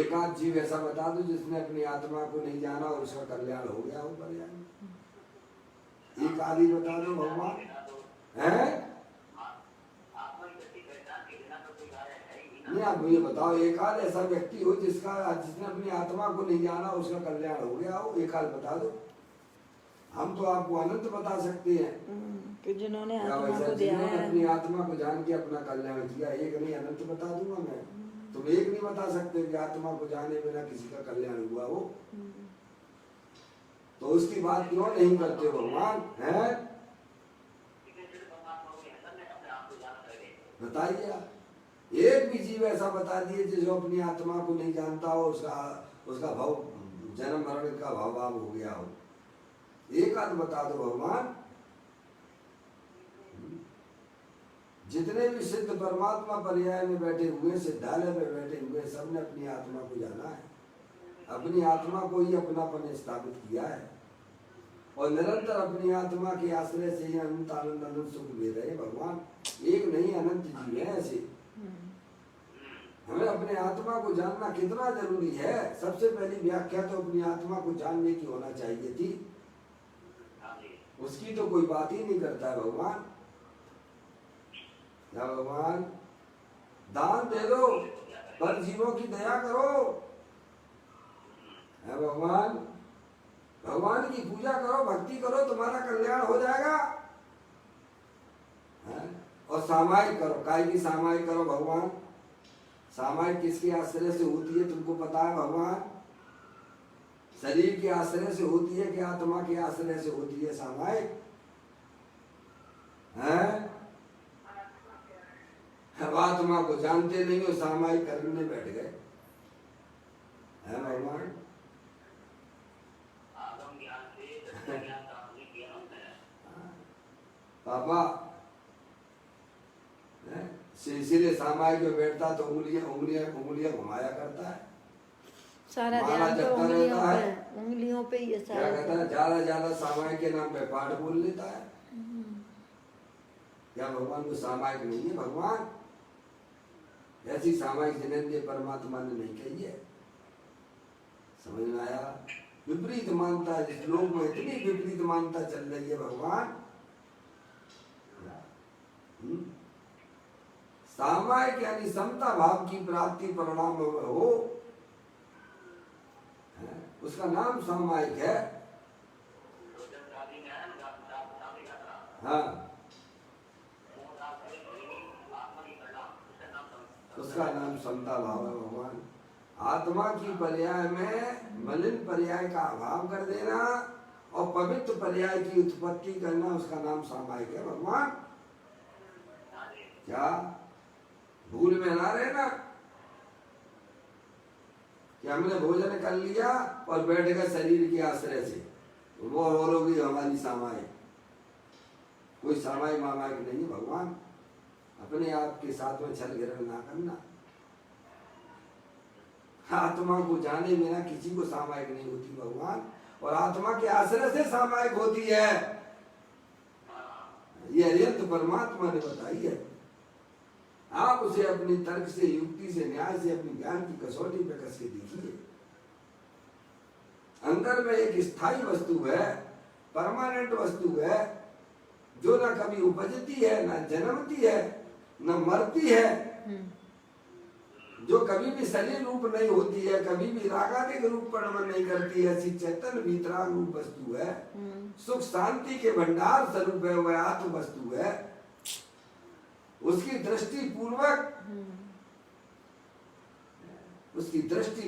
एक आध जीव ऐसा बता दो जिसने अपनी आत्मा को नहीं जाना और उसका कल्याण हो गया हो पर्याय। एक आदि बता दो भगवान, है? नहीं, आप मुझे बताओ, एक आध ऐसा व्यक्ति हो जिसने अपनी आत्मा को नहीं जाना उसका कल्याण हो गया हो, एक आध बता दो। हम तो आपको अनंत बता सकते हैं कि जिन्होंने आत्मा को दिया है, अपनी आत्मा को जान के अपना कल्याण किया। एक नहीं, अनंत बता दूंगा मैं। तुम एक नहीं बता सकते कि आत्मा को जाने बिना किसी का कल्याण हुआ हो। तो उसकी बात क्यों नहीं करते भगवान? है? बताइए, एक भी जीव ऐसा बता दिए जो अपनी आत्मा को नहीं जानता हो, उसका भाव जन्म मरण का भाव हो गया हो। एक आध बता दो भगवान। जितने भी सिद्ध परमात्मा पर्याय में बैठे हुए, सिद्धालय में बैठे हुए, सबने अपनी आत्मा को जाना है, अपनी आत्मा को ही अपनापन स्थापित किया है और निरंतर अपनी आत्मा के आश्रय से ही अनंत आनंद अनंत सुख ले रहे भगवान। एक नहीं, अनंत जीव है ऐसे। हमें अपने आत्मा को जानना कितना जरूरी है। सबसे पहली व्याख्या तो अपनी आत्मा को जानने की होना चाहिए थी। उसकी तो कोई बात ही नहीं करता है भगवान। या भगवान दान दे दो, पर जीवों की दया करो। है भगवान, भगवान की पूजा करो, भक्ति करो, तुम्हारा कल्याण हो जाएगा। है? और सामायिक करो, काय की सामायिक करो भगवान। सामायिक किसके आश्रय से होती है तुमको पता है भगवान? शरीर के आश्रय से होती है कि आत्मा के आश्रय से होती है सामायिक? है? अब आत्मा को जानते नहीं हो, सामायिक करने बैठ गए। है भगवान? पापा इसीलिए सामायिक में बैठता तो उंगलियां घुमाया करता है। सारा माला ध्यान तो जपता उंगलियों रहता पे, है। उंगलियों पे ही है क्या सारा। कहता है? ज्यादा ज्यादा सामायिक के नाम पे पाठ बोल लेता है। क्या भगवान को सामायिक नहीं है? भगवान ऐसी सामायिक जिनेंद्रिय परमात्मा ने नहीं कही है। समझ में आया? विपरीत मानता है, इस लोक में इतनी विपरीत मानता चल रही है भगवान। सामायिक यानी समता भाव की प्राप्ति परिणाम हो, उसका नाम सामायिक है। हाँ, उसका नाम समता भाव है भगवान। आत्मा की पर्याय में मलिन पर्याय का अभाव कर देना और पवित्र पर्याय की उत्पत्ति करना, उसका नाम सामायिक है भगवान। क्या भूल में ना रहना कि हमने भोजन कर लिया और बैठ गए शरीर के आश्रय से, वो और होगी हमारी सामायिक। कोई सामायिक मामायिक नहीं है भगवान। अपने आप के साथ में छल गिरह ना करना। आत्मा को जाने बिना किसी को सामायिक नहीं होती भगवान, और आत्मा के आश्रय से सामायिक होती है। ये अरिहंत परमात्मा ने बताई है। आप उसे अपनी तर्क से, युक्ति से, न्याय से, अपनी ज्ञान की कसौटी पे कस के देखिए। अंदर में एक स्थायी वस्तु है, परमानेंट वस्तु है, जो न कभी उपजती है, न जन्मती है, न मरती है, जो कभी भी शरीर रूप नहीं होती है, कभी भी रागादिक रूप परिणमन नहीं करती है। ऐसी चैतन्य वितराग रूप वस्तु है, सुख शांति के भंडार स्वरूप है, वह आत्म वस्तु है। उसकी दृष्टि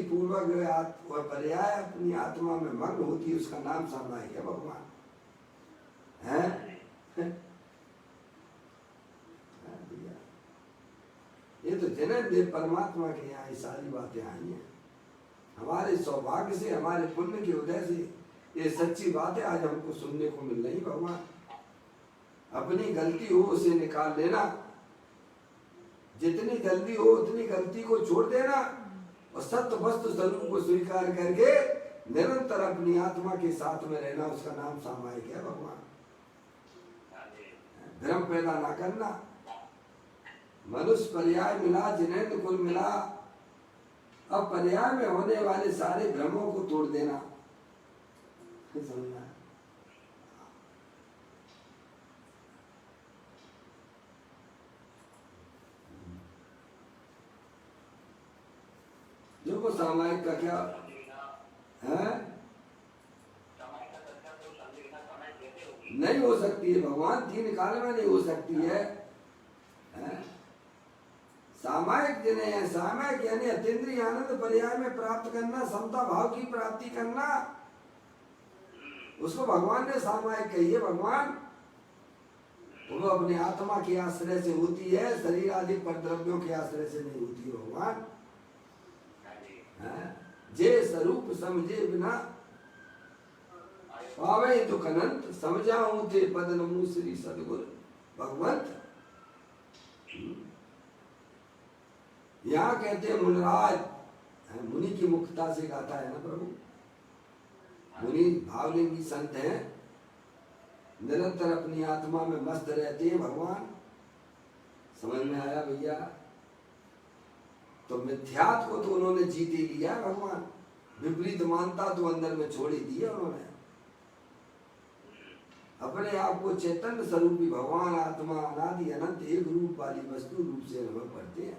पूर्वक और पर्याय अपनी आत्मा में मग्न होती है, उसका नाम सामायिक है भगवान। है? ये तो जिन्हें परमात्मा के यहाँ ये सारी बातें आई हैं। हमारे सौभाग्य से, हमारे पुण्य के उदय से ये सच्ची बात है आज हमको सुनने को मिल रही। भगवान अपनी गलती हो उसे निकाल लेना, जितनी जल्दी हो उतनी गलती को छोड़ देना, और सत्य वस्तु स्वरूप को स्वीकार करके निरंतर अपनी आत्मा के साथ में रहना, उसका नाम सामायिक है भगवान। भ्रम पैदा ना करना। मनुष्य पर्याय मिला, जिनेंद्र कुल मिला, अब पर्याय में होने वाले सारे भ्रमों को तोड़ देना। समझना है? जो को सामायिक का क्या है? नहीं हो सकती है भगवान, तीन काल में नहीं हो सकती है। सामायिक जिन्हें है, सामायिक यानी अतीन्द्रिय आनंद पर्याय में प्राप्त करना, समता भाव की प्राप्ति करना, उसको भगवान ने सामायिक कही है। भगवान वो अपने आत्मा के आश्रय से होती है, शरीर आदि परद्रव्यों के आश्रय से नहीं होती है भगवान। जे स्वरूप समझे बिना पावे दुख अनंत, समझाऊं ते पद नमो श्री सदगुरु भगवंत। यहाँ कहते हैं मुनिराज, मुनि की मुक्ता से गाता है ना प्रभु। मुनि भावलिंगी संत हैं, निरंतर अपनी आत्मा में मस्त रहते हैं भगवान। समझ में आया भैया? तो मिथ्यात्व को तो उन्होंने जीत ही लिया भगवान, विपरीत मानता तो अंदर में छोड़ ही दिया उन्होंने। अपने आप को चैतन्य स्वरूपी भगवान आत्मा अनादि अनंत एक रूप वाली वस्तु रूप से अनुभव करते हैं।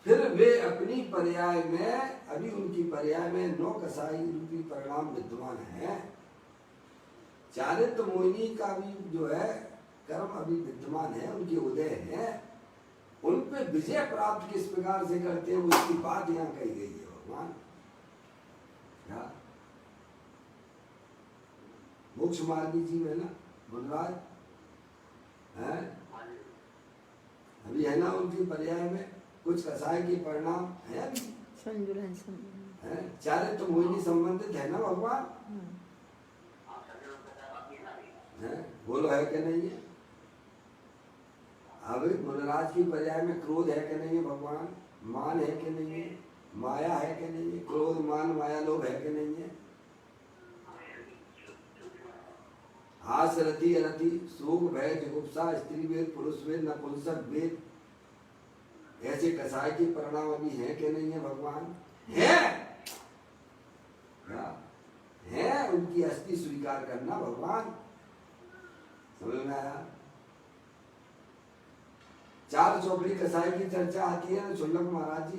फिर वे अपनी पर्याय में, अभी उनकी पर्याय में 9 कसाई रूपी परिणाम विद्यमान है। चारित्र मोहिनी का भी जो है कर्म अभी विद्यमान है, उनके उदय है। उन पे विजय प्राप्त किस प्रकार से करते हैं उसकी बात यहाँ कही गई है भगवान। मोक्ष मार्गी जी है ना मुनराज है, अभी है ना उनकी पर्याय में कुछ कसाय के परिणाम है अभी संजुलन है। चारित्र मोहिनी संबंधित है ना भगवान है, बोलो है कि नहीं है। अब मुनराज की पर्याय में क्रोध है कि नहीं है भगवान, मान है कि नहीं है, माया है कि नहीं है, क्रोध मान माया लोभ है कि नहीं है, हास रति अरति शोक भय जुगुप्सा स्त्री वेद पुरुष वेद नपुंसक वेद, ऐसे कसाय के परिणाम अभी है कि नहीं है भगवान, है क्या है। उनकी अस्थि स्वीकार करना भगवान, समझ में आया। 4 चौकड़ी कसाय की चर्चा आती है ना शुल्लक महाराज जी,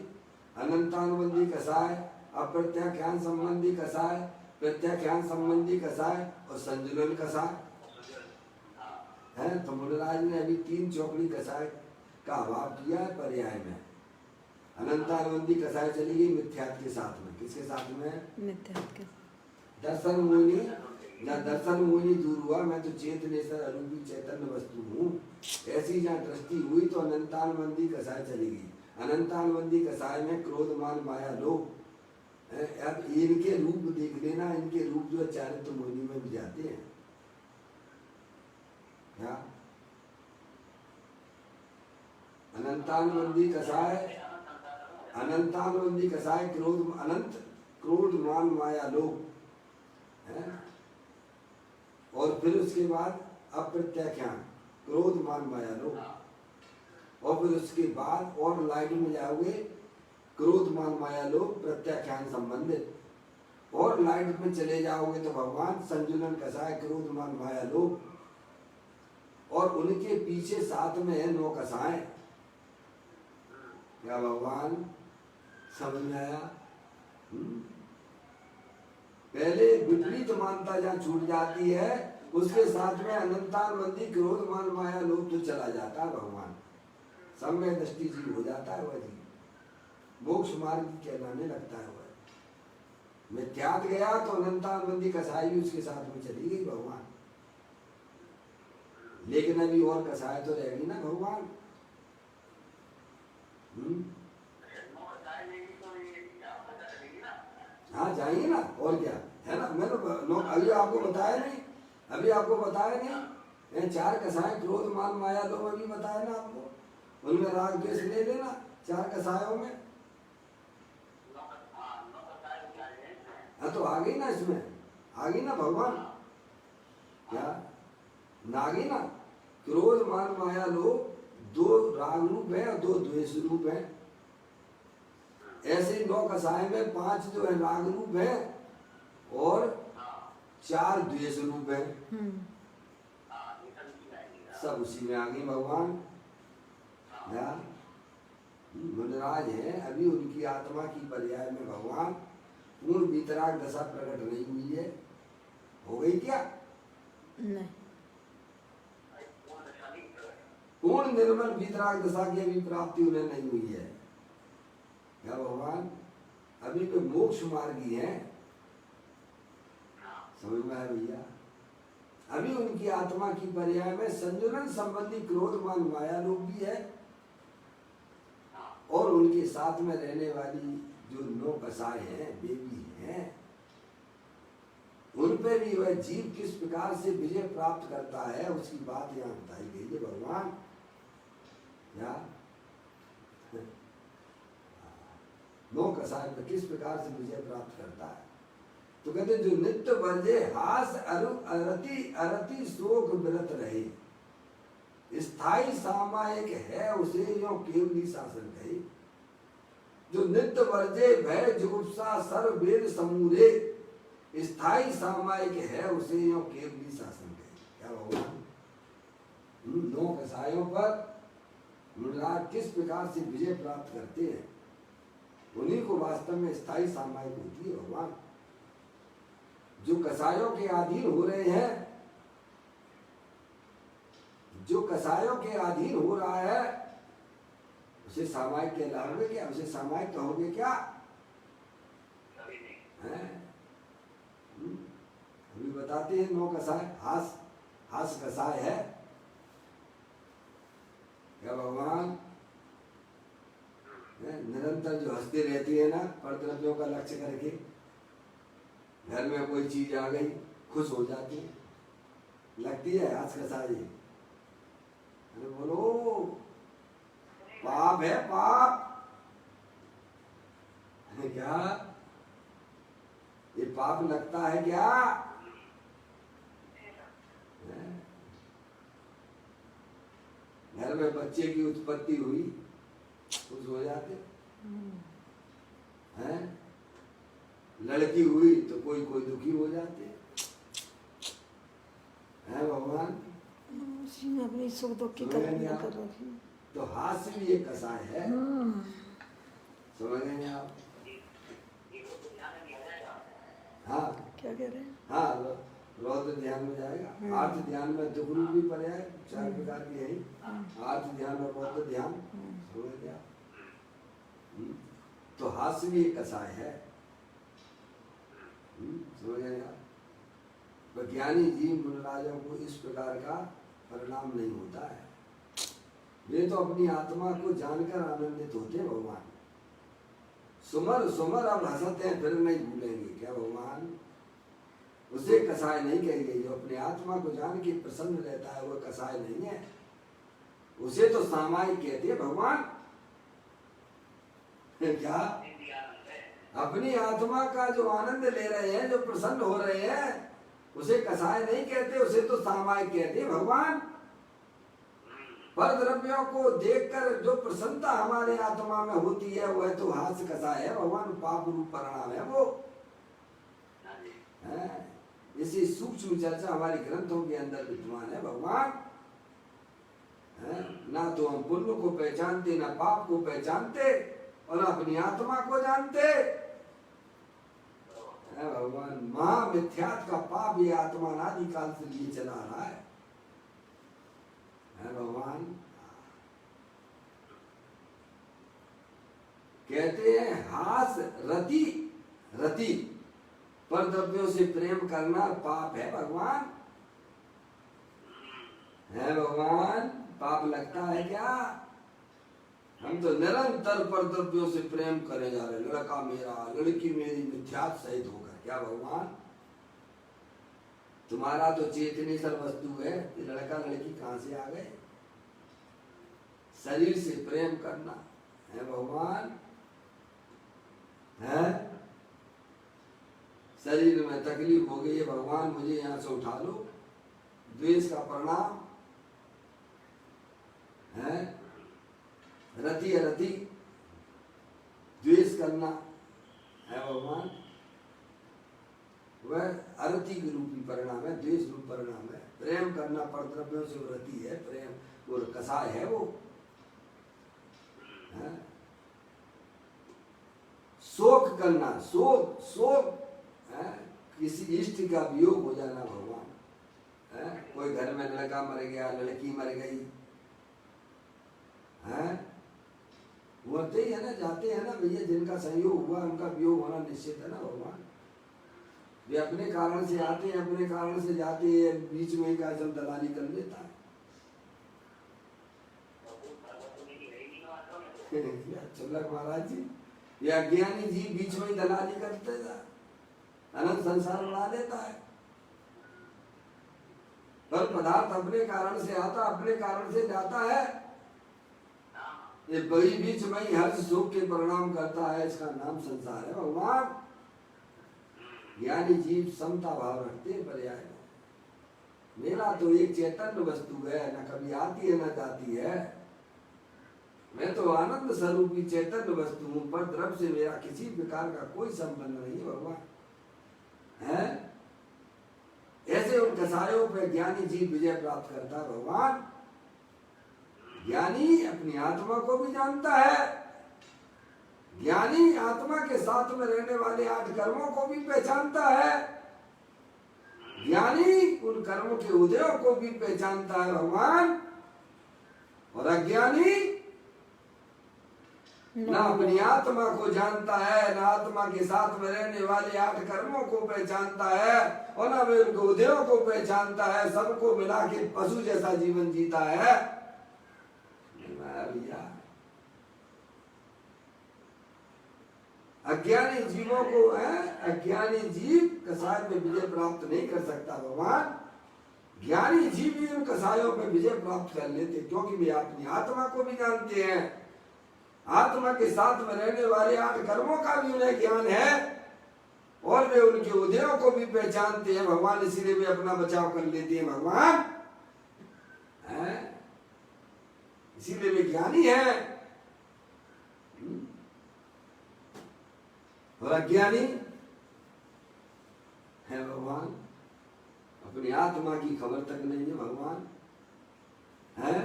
अनंतानुबंधी कसाय, अप्रत्याख्यान संबंधी कसाय, प्रत्याख्यान संबंधी कसाय और संजुलन कसाय है। तो मुनराज ने अभी 3 चौकड़ी कसाय का अभाव किया है पर्याय में। अनंतानुबंधी कसाय चली गई मिथ्यात के साथ में, किसके साथ में, मिथ्यात के। दर्शन मोहिनी, जहाँ दर्शन मोहिनी दूर हुआ, मैं तो चेतनेश्वर अरूपी चैतन्य वस्तु हूँ, ऐसी जहाँ दृष्टि हुई तो अनंतानुबंधी कसाय चली गई। अनंतानुबंधी कसाय में क्रोध मान माया लोभ, अब इनके रूप देख लेना, इनके रूप जो चारित्र मोहिनी में भी जाते हैं क्या। अनंतानुबंधी कसाय, अनंतानुबंधी कसाय क्रोध, अनंत क्रोध मान माया लोभ है। और फिर उसके बाद अप्रत्याख्यान क्रोध मान माया लोभ, और फिर उसके बाद और लाइट में जाओगे क्रोध मान माया लोभ प्रत्याख्यान संबंधित, और लाइट में चले जाओगे तो भगवान संजुलन कसाय क्रोध मान माया लोभ, और उनके पीछे साथ में है 9 कसाय। क्या भगवान समझ में आया। पहले विपरीत मानता जहाँ छूट जाती है उसके साथ में अनंतानुबंधी क्रोध मान माया लोभ तो चला जाता है भगवान, सम्यक दृष्टि जीव हो जाता है वह जीव, मोक्ष मार्ग कहलाने लगता है वह। मैं त्याग गया तो अनंतानुबंधी कसाई भी उसके साथ में चली गई भगवान, लेकिन अभी और कसाय तो रहेगी ना भगवान। हाँ जाइए ना, और क्या है ना। मैं तो अभी आपको बताया नहीं, अभी आपको बताया नहीं, 4 कसाय क्रोध मान माया लोभ अभी बताया ना आपको, उनमें राग द्वेष ले लेना 4 कसायों में। हाँ तो आ गई ना, इसमें आ गई ना भगवान, क्या ना गई ना। क्रोध मान माया लोभ 2 राग रूप है और 2 द्वेष रूप है। ऐसे 9 कसाय में 5 जो है राग रूप है और 4 द्वेष रूप है, सब उसी में आ गई भगवान। मुनराज है, अभी उनकी आत्मा की पर्याय में भगवान पूर्ण वितराग दशा प्रकट नहीं हुई है, हो गई क्या नहीं, पूर्ण निर्मल वितराग दशा की अभी प्राप्ति उन्हें नहीं हुई है। क्या भगवान अभी तो मोक्ष मार्गी है, समझ में आया भैया। अभी उनकी आत्मा की पर्याय में संजुलन संबंधी क्रोध मान माया लोभ भी है, और उनके साथ में रहने वाली जो 9 कसाय हैं वे भी हैं। उन पे भी वह जीव किस प्रकार से विजय प्राप्त करता है उसकी बात यहाँ बताई गई है भगवान। या 9 कसाय पे किस प्रकार से विजय प्राप्त करता है, तो कहते जो नित्य वर्जे हास अरति शोक विरत रहे, स्थाई सामायिक है उसे यो केवली शासन कहे। जो नित्य वर्जे भय जुगुप्सा सर्व वेद समूरे, स्थाई सामायिक है उसे यो केवली शासन कहे। क्या भगवान 9 कसायों पर मुनिराज किस प्रकार से विजय प्राप्त करते हैं, उन्हीं को वास्तव में स्थाई सामायिक होती है भगवान। जो कसायों के अधीन हो रहे हैं, जो कसायों के अधीन हो रहा है, उसे सामायिक कहलाओगे क्या? उसे सामायिक कहोगे क्या? अभी बताते हैं 9 कसाय। हास कसाय है क्या भगवान? निरंतर जो हंसते रहती है ना, परद्रव्यों का लक्ष्य करके, घर में कोई चीज आ गई खुश हो जाती है, लगती है हास कसाय। अरे बोलो, पाप है पाप है क्या? ये पाप लगता है क्या? घर में बच्चे की उत्पत्ति हुई, खुश हो जाते हैं। लड़की हुई तो कोई कोई दुखी हो जाते हैं भगवान। अपनी सुख दुख की कल्पना कर रखी। तो हास्य भी एक कसाय है, समझ गए आप? हाँ क्या कह रहे हैं? हाँ, रौद्र ध्यान में जाएगा। आर्थ ध्यान में दुख रूप भी पर्याय 4 प्रकार की है। आर्थ ध्यान और रौद्र ध्यान, समझ गया? तो हास्य भी एक कसाय है, समझ गए आप? ज्ञानी जीव मुनिराजों को इस प्रकार का परिणाम नहीं होता है। वे तो अपनी आत्मा को जानकर आनंदित होते हैं भगवान। सुमर सुमर अब हंसते हैं फिर नहीं भूलेंगे। क्या भगवान? उसे कसाय नहीं कहेंगे। जो अपने आत्मा को जान के प्रसन्न रहता है वो कसाय नहीं है, उसे तो सामायिक कहते हैं भगवान। क्या? अपनी आत्मा का जो आनंद ले रहे हैं, जो प्रसन्न हो रहे हैं, उसे कसाय नहीं कहते, उसे तो सामायिक कहते हैं भगवान। पर द्रव्यों को देखकर जो प्रसन्नता हमारे आत्मा में होती है वह तो हास्य कसाय है भगवान। पाप रूप परिणाम है वो। इसी सूक्ष्म चर्चा हमारे ग्रंथों के अंदर विद्यमान है भगवान। ना तो हम पुण्य को पहचानते, ना पाप को पहचानते, और ना अपनी आत्मा को जानते। भगवान महामिथ्यात का पाप ये आत्मा अनादिकाल से लिए चला रहा है भगवान। कहते हैं हास रति, रति पर द्रव्यों से प्रेम करना पाप है भगवान। है भगवान? पाप लगता है क्या? हम तो निरंतर पर द्रव्यों से प्रेम करे जा रहे। लड़का मेरा, लड़की मेरी, मिथ्यात सहित होकर। क्या भगवान? तुम्हारा तो चेतनी सर वस्तु है, ये लड़का लड़की कहां से आ गए? शरीर से प्रेम करना है भगवान। है शरीर में तकलीफ हो गई है भगवान, मुझे यहां से उठा लो। द्वेष का परिणाम है रति अरति, द्वेष करना है भगवान। वह अरति के रूपी परिणाम है, द्वेष रूप परिणाम है। प्रेम करना पर द्रव्यों से रति है, प्रेम वो कसाय है वो। है? शोक करना, शोक शोक किसी इष्ट का वियोग हो जाना भगवान। कोई घर में लड़का मर गया, लड़की मर गई, होते ही है ना, जाते हैं ना भैया। जिनका संयोग हुआ उनका वियोग होना निश्चित है ना भगवान। वे अपने कारण से आते हैं, अपने कारण से जाते हैं, बीच में का जब दलाली कर लेता है। चुल्लक महाराज जी, ये अज्ञानी जी बीच में ही दलाली करते था, अनंत संसार बना लेता है। पर पदार्थ अपने कारण से आता, अपने कारण से जाता है। ये बड़ी बीच में ही हर्ष सुख के परिणाम करता है, इसका नाम संसार है भगवान। ज्ञानी जीव समता भाव रखते हैं पर्याय में। मेरा तो एक चैतन्य वस्तु है, न कभी आती है न जाती है। मैं तो आनंद स्वरूपी चैतन्य वस्तु हूँ, पर द्रव्य से मेरा किसी प्रकार का कोई संबंध नहीं है भगवान। है ऐसे उन कसायों पे ज्ञानी जीव विजय प्राप्त करता है भगवान। ज्ञानी अपनी आत्मा को भी जानता है, ज्ञानी आत्मा के साथ में रहने वाले 8 कर्मों को भी पहचानता है, ज्ञानी उन कर्मों के उदयों को भी पहचानता है भगवान। और अज्ञानी न अपनी आत्मा को जानता है, न आत्मा के साथ में रहने वाले 8 कर्मों को पहचानता है, और न वे उनके उदयों को पहचानता है। सबको मिला के पशु जैसा जीवन जीता है भैया। अज्ञानी जीवों को अज्ञानी जीव कसाय में विजय प्राप्त नहीं कर सकता भगवान। ज्ञानी जीव भी उन कसायों में विजय प्राप्त कर लेते, क्योंकि वे अपनी आत्मा को भी जानते हैं, आत्मा के साथ में रहने वाले 8 कर्मों का भी उन्हें ज्ञान है, और वे उनके उदयों को भी पहचानते हैं भगवान। इसीलिए वे अपना बचाव कर लेते हैं भगवान। इसीलिए वे ज्ञानी हैं। और अज्ञानी है भगवान, अपनी आत्मा की खबर तक नहीं है भगवान। है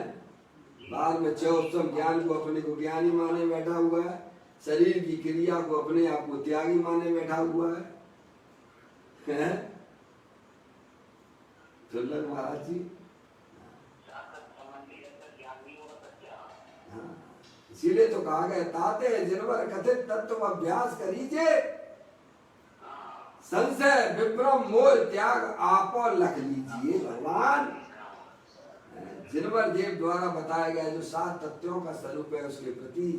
बाद में चौसम ज्ञान को अपने को ज्ञानी माने बैठा हुआ है, शरीर की क्रिया को अपने आप को त्यागी माने बैठा हुआ है? दुर्लभ महाराज जी। इसीलिए तो कहा गया ताते जिनवर कथित तत्व अभ्यास करीजे, संशय विभ्रम मोह त्याग आपो लख लीजिए भगवान। जिनवर देव द्वारा बताया गया जो 7 तत्वों का स्वरूप है, उसके प्रति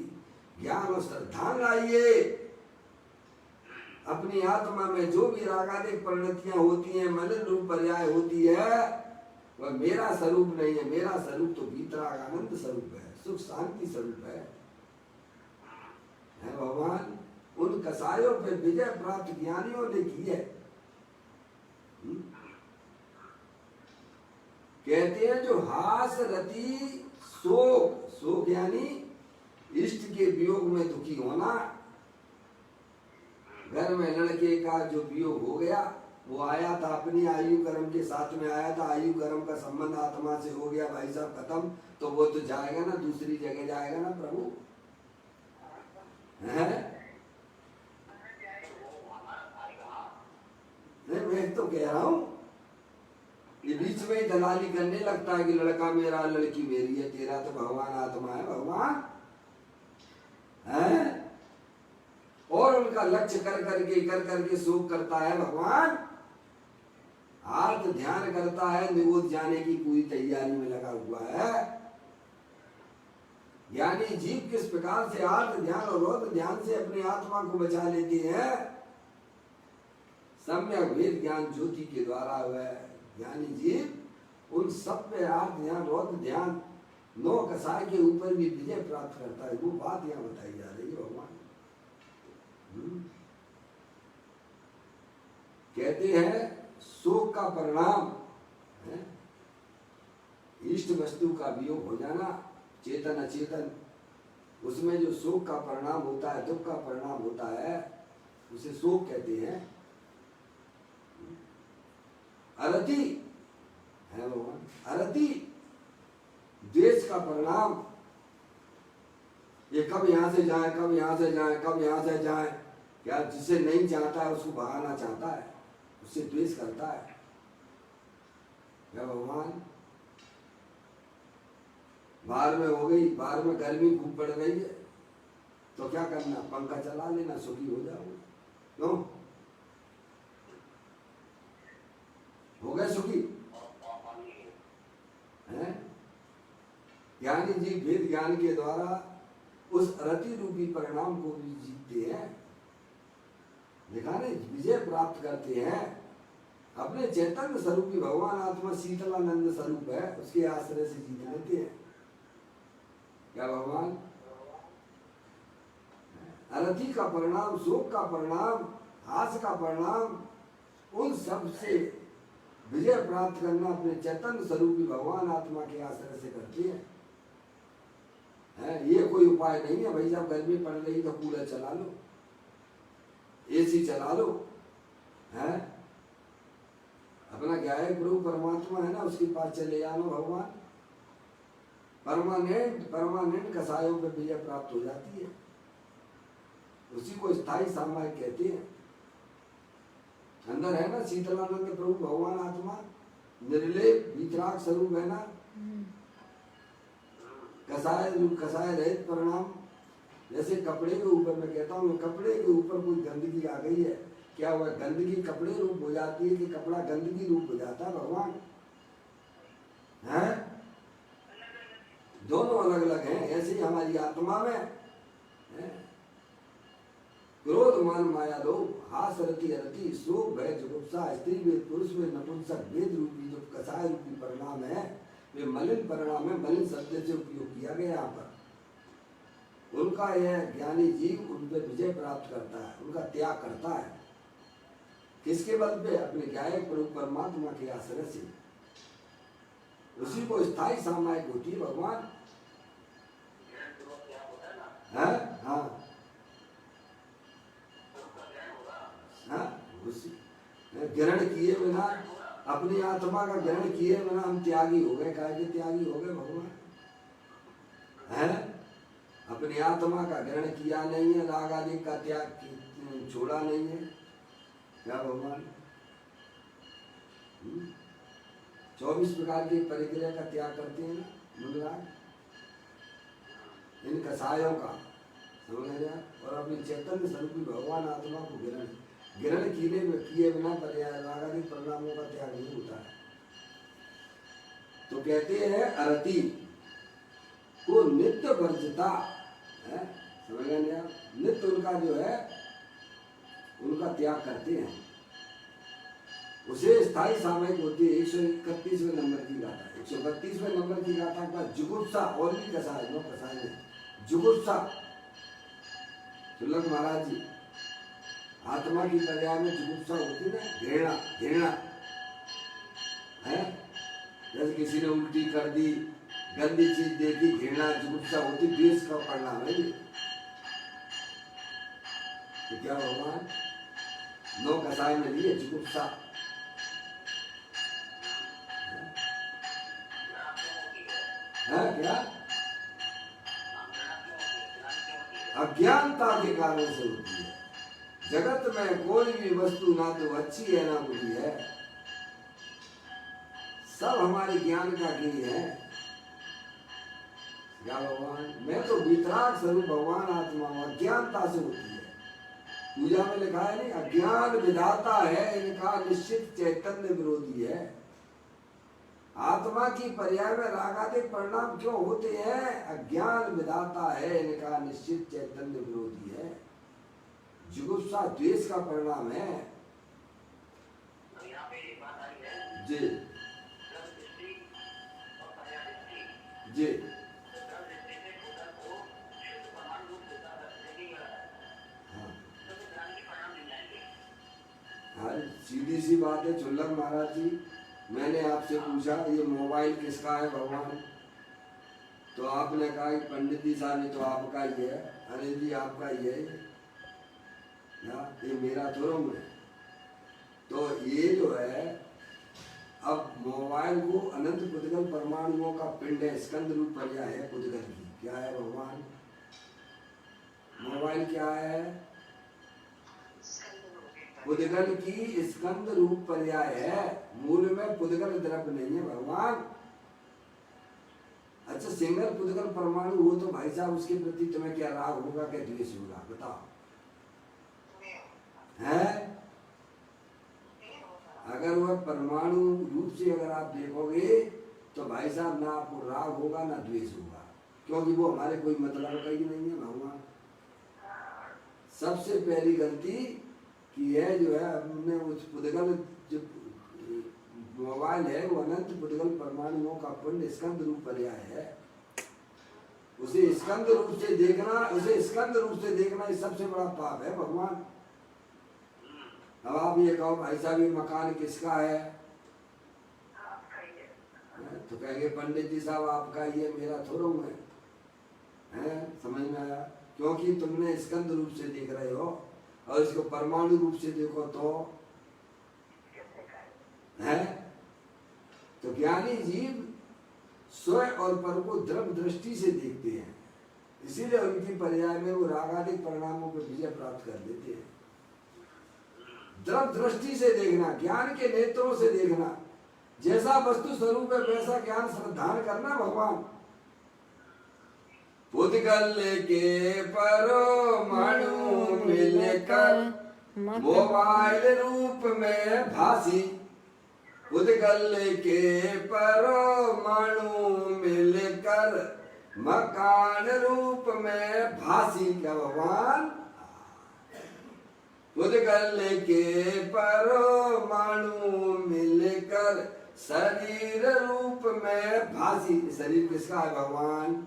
ज्ञान और श्रद्धा लाइए। अपनी आत्मा में जो भी रागादिक परिणतियां होती हैं, मलिन रूप पर्याय होती है, वह मेरा स्वरूप नहीं है। मेरा स्वरूप तो वीतराग आनंद स्वरूप है, सुख शांति स्वरूप है भगवान। उन कसायों पे विजय प्राप्त ज्ञानियों ने की है। कहते हैं जो हास रति शोक, शोक यानी इष्ट के वियोग में दुखी होना। घर में लड़के का जो वियोग हो गया, वो आया था अपनी आयु कर्म के साथ में आया था, आयु कर्म का संबंध आत्मा से हो गया, भाई साहब खत्म, तो वो तो जाएगा ना, दूसरी जगह जाएगा ना प्रभु। है नहीं, मैं तो कह रहा हूं ये बीच में ही दलाली करने लगता है कि लड़का मेरा लड़की मेरी है, तेरा तो भगवान आत्मा है भगवान। है और उनका लक्ष्य कर करके शोक करता है भगवान। आर्त ध्यान करता है, निरोध जाने की पूरी तैयारी में लगा हुआ है। यानी जीव किस प्रकार से आर्त ध्यान और रोध ध्यान से अपनी आत्मा को बचा लेती है, सम्यक वेद ज्ञान ज्योति के द्वारा वह ज्ञानी जीव उन सब पे आर्त ध्यान रोध ध्यान 9 कसाय के ऊपर भी विजय प्राप्त करता है। वो बात यहाँ बताई जा रही है भगवान। कहते हैं शोक का परिणाम है इष्ट वस्तु का वियोग हो जाना, चेतन अचेतन, उसमें जो शोक का परिणाम होता है, दुख का परिणाम होता है, उसे शोक कहते हैं। अरति है भगवान, अरति द्वेष का परिणाम, ये कब यहां से जाए, कब यहां से जाए, कब यहां से जाए, क्या जिसे नहीं चाहता है उसको भगाना चाहता है, उससे द्वेष करता है। क्या भगवान बाहर में हो गई, बाहर में गर्मी खूब पड़ रही है, तो क्या करना, पंखा चला लेना, सुखी हो जाओगे। क्यों हो गए सुखी? है ज्ञानी जी वेद ज्ञान के द्वारा उस रति रूपी परिणाम को भी जीतते हैं, दिखाने विजय प्राप्त करते हैं। अपने चैतन्य स्वरूपी भगवान आत्मा शीतलानंद स्वरूप है, उसके आश्रय से जीत लेते हैं। क्या भगवान अरति का परिणाम, शोक का परिणाम, हास का परिणाम, उन सब से विजय प्राप्त करना अपने चैतन्य स्वरूपी भगवान आत्मा के आश्रय से करते हैं। ये कोई उपाय नहीं है भाई, जब गर्मी पड़ रही तो कूलर चला लो, एसी चला लो, है अपना क्या है प्रभु परमात्मा है ना, उसके पास चले जानो भगवान, परमानेंट कसायों पे विजय प्राप्त हो जाती है। उसी को स्थायी सामायिक कहते हैं। अंदर है ना शीतलानंद प्रभु भगवान आत्मा, निर्लेप वितराग स्वरूप है ना, कसाय रहित परिणाम। जैसे कपड़े के ऊपर, मैं कहता हूँ कपड़े के ऊपर कोई गंदगी आ गई है, क्या हुआ, गंदगी कपड़े रूप हो जाती है कि कपड़ा गंदगी रूप हो जाता है भगवान, है दोनों अलग अलग हैं। ऐसे ही हमारी आत्मा में है? क्रोध मान माया लोभ हास रति अरति शोक भय जुगुप्सा स्त्री वेद पुरुष में नपुंसक वेद रूपी जो कसाय रूपी परिणाम है, वे मलिन परिणाम है। मलिन शब्द से उपयोग किया गया यहाँ पर। उनका यह ज्ञानी जीव उन पर विजय प्राप्त करता है, उनका त्याग करता है। किसके बल पे? अपने गायक प्रभु परमात्मा के आश्रय से। उसी को स्थायी सामायिक होती है भगवान। हाँ ग्रहण किए बिना, अपनी आत्मा का ग्रहण किए बिना हम त्यागी हो गए। काय के त्यागी हो गए भगवान? है अपनी आत्मा का ग्रहण किया नहीं है, राग आदि का त्याग छोड़ा नहीं है क्या भगवान? 24 प्रकार की परिक्रिया का त्याग करते हैं मुनिराज, इन कसायों का समझ गया। और अपनी चैतन्य स्वरूपी भगवान आत्मा को ग्रहण किए बिना पर्याय राग आदि परिणामों का त्याग नहीं होता है। तो कहते हैं अरति को नित्य वर्जिता है, समझ गए? नित्य उनका जो है उनका त्याग करते हैं, उसे स्थायी सामयिक होती है। 131वें नंबर की गाथा, 132वें नंबर की गाथा का जुगुप्सा और भी कसाय नो कसाय में जुगुप्सा। सुलभ महाराज जी, आत्मा की पर्याय में जुगुप्सा होती है ना, घृणा है। जैसे किसी ने उल्टी कर दी, गंदी चीज देखी, घृणा जुगुप्सा होती, द्वेष का परिणाम है। तो क्या भगवान 9 कसाय में लिए जुगुप्सा है क्या? अज्ञानता के कारण से होती है। जगत में कोई भी वस्तु ना तो अच्छी है ना बुरी है, सब हमारे ज्ञान का ही है। क्या भगवान? मैं तो वितराग स्वरूप भगवान आत्मा हूं, अज्ञानता से होती है। पूजा में लिखा है नहीं, अज्ञान विधाता है इनका निश्चित चैतन्य विरोधी है। आत्मा की पर्याय में रागादिक परिणाम क्यों होते हैं? अज्ञान विधाता है इनका निश्चित चैतन्य विरोधी है। जुगुप्सा द्वेष का परिणाम है। जी जी हाँ, सीधी सी बात है चुल्लम महाराज जी। मैंने आपसे पूछा ये मोबाइल किसका है भगवान, तो आपने कहा कि पंडित जी साहब ये तो आपका ही है। अरे जी आपका ही है ये मेरा थोड़ा है। तो ये जो है अब मोबाइल को अनंत पुद्गल परमाणुओं का पिंड है, स्कंद रूप पर्याय है पुद्गल की। क्या है भगवान? मोबाइल क्या है? पुद्गल की स्कंद रूप पर्याय है। मूल में पुद्गल द्रव्य नहीं है भगवान। अच्छा सिंगल पुद्गल परमाणु हो तो भाई साहब उसके प्रति तुम्हें क्या राग होगा, क्या द्वेष होगा? बताओ है? अगर वह परमाणु रूप से अगर आप देखोगे तो भाई साहब ना आपको राग होगा ना द्वेष होगा, क्योंकि वो हमारे कोई मतलब का ही नहीं है भगवान। सबसे पहली गलती की है जो है हमने उस पुद्गल जो मोबाइल है वो अनंत पुद्गल परमाणुओं का पिंड स्कंद रूप पर्याय है। उसे स्कंद रूप से देखना ये सबसे बड़ा पाप है भगवान। अब आप ये कहो भाई साहब ये मकान किसका है, तो कहेंगे पंडित जी साहब आपका ये मेरा थोड़ा है, समझ में आया? क्योंकि तुमने स्कंद रूप से देख रहे हो और इसको परमाणु रूप से देखो तो है। तो ज्ञानी जीव स्वयं और पर को द्रव दृष्टि से देखते हैं, इसीलिए उनकी पर्याय में वो रागादिक परिणामों पर विजय प्राप्त कर लेते हैं। द्रव दृष्टि से देखना, ज्ञान के नेत्रों से देखना, जैसा वस्तु स्वरूप है वैसा ज्ञान श्रद्धान करना भगवान। पुद्गल के परमाणु मिलकर मोबाइल रूप में भासी, पुद्गल के परमाणु मिलकर मकान रूप में भासी। क्या भगवान? पुद्गल के परमाणु मिलकर शरीर रूप में भासी। शरीर किसका है? भगवान।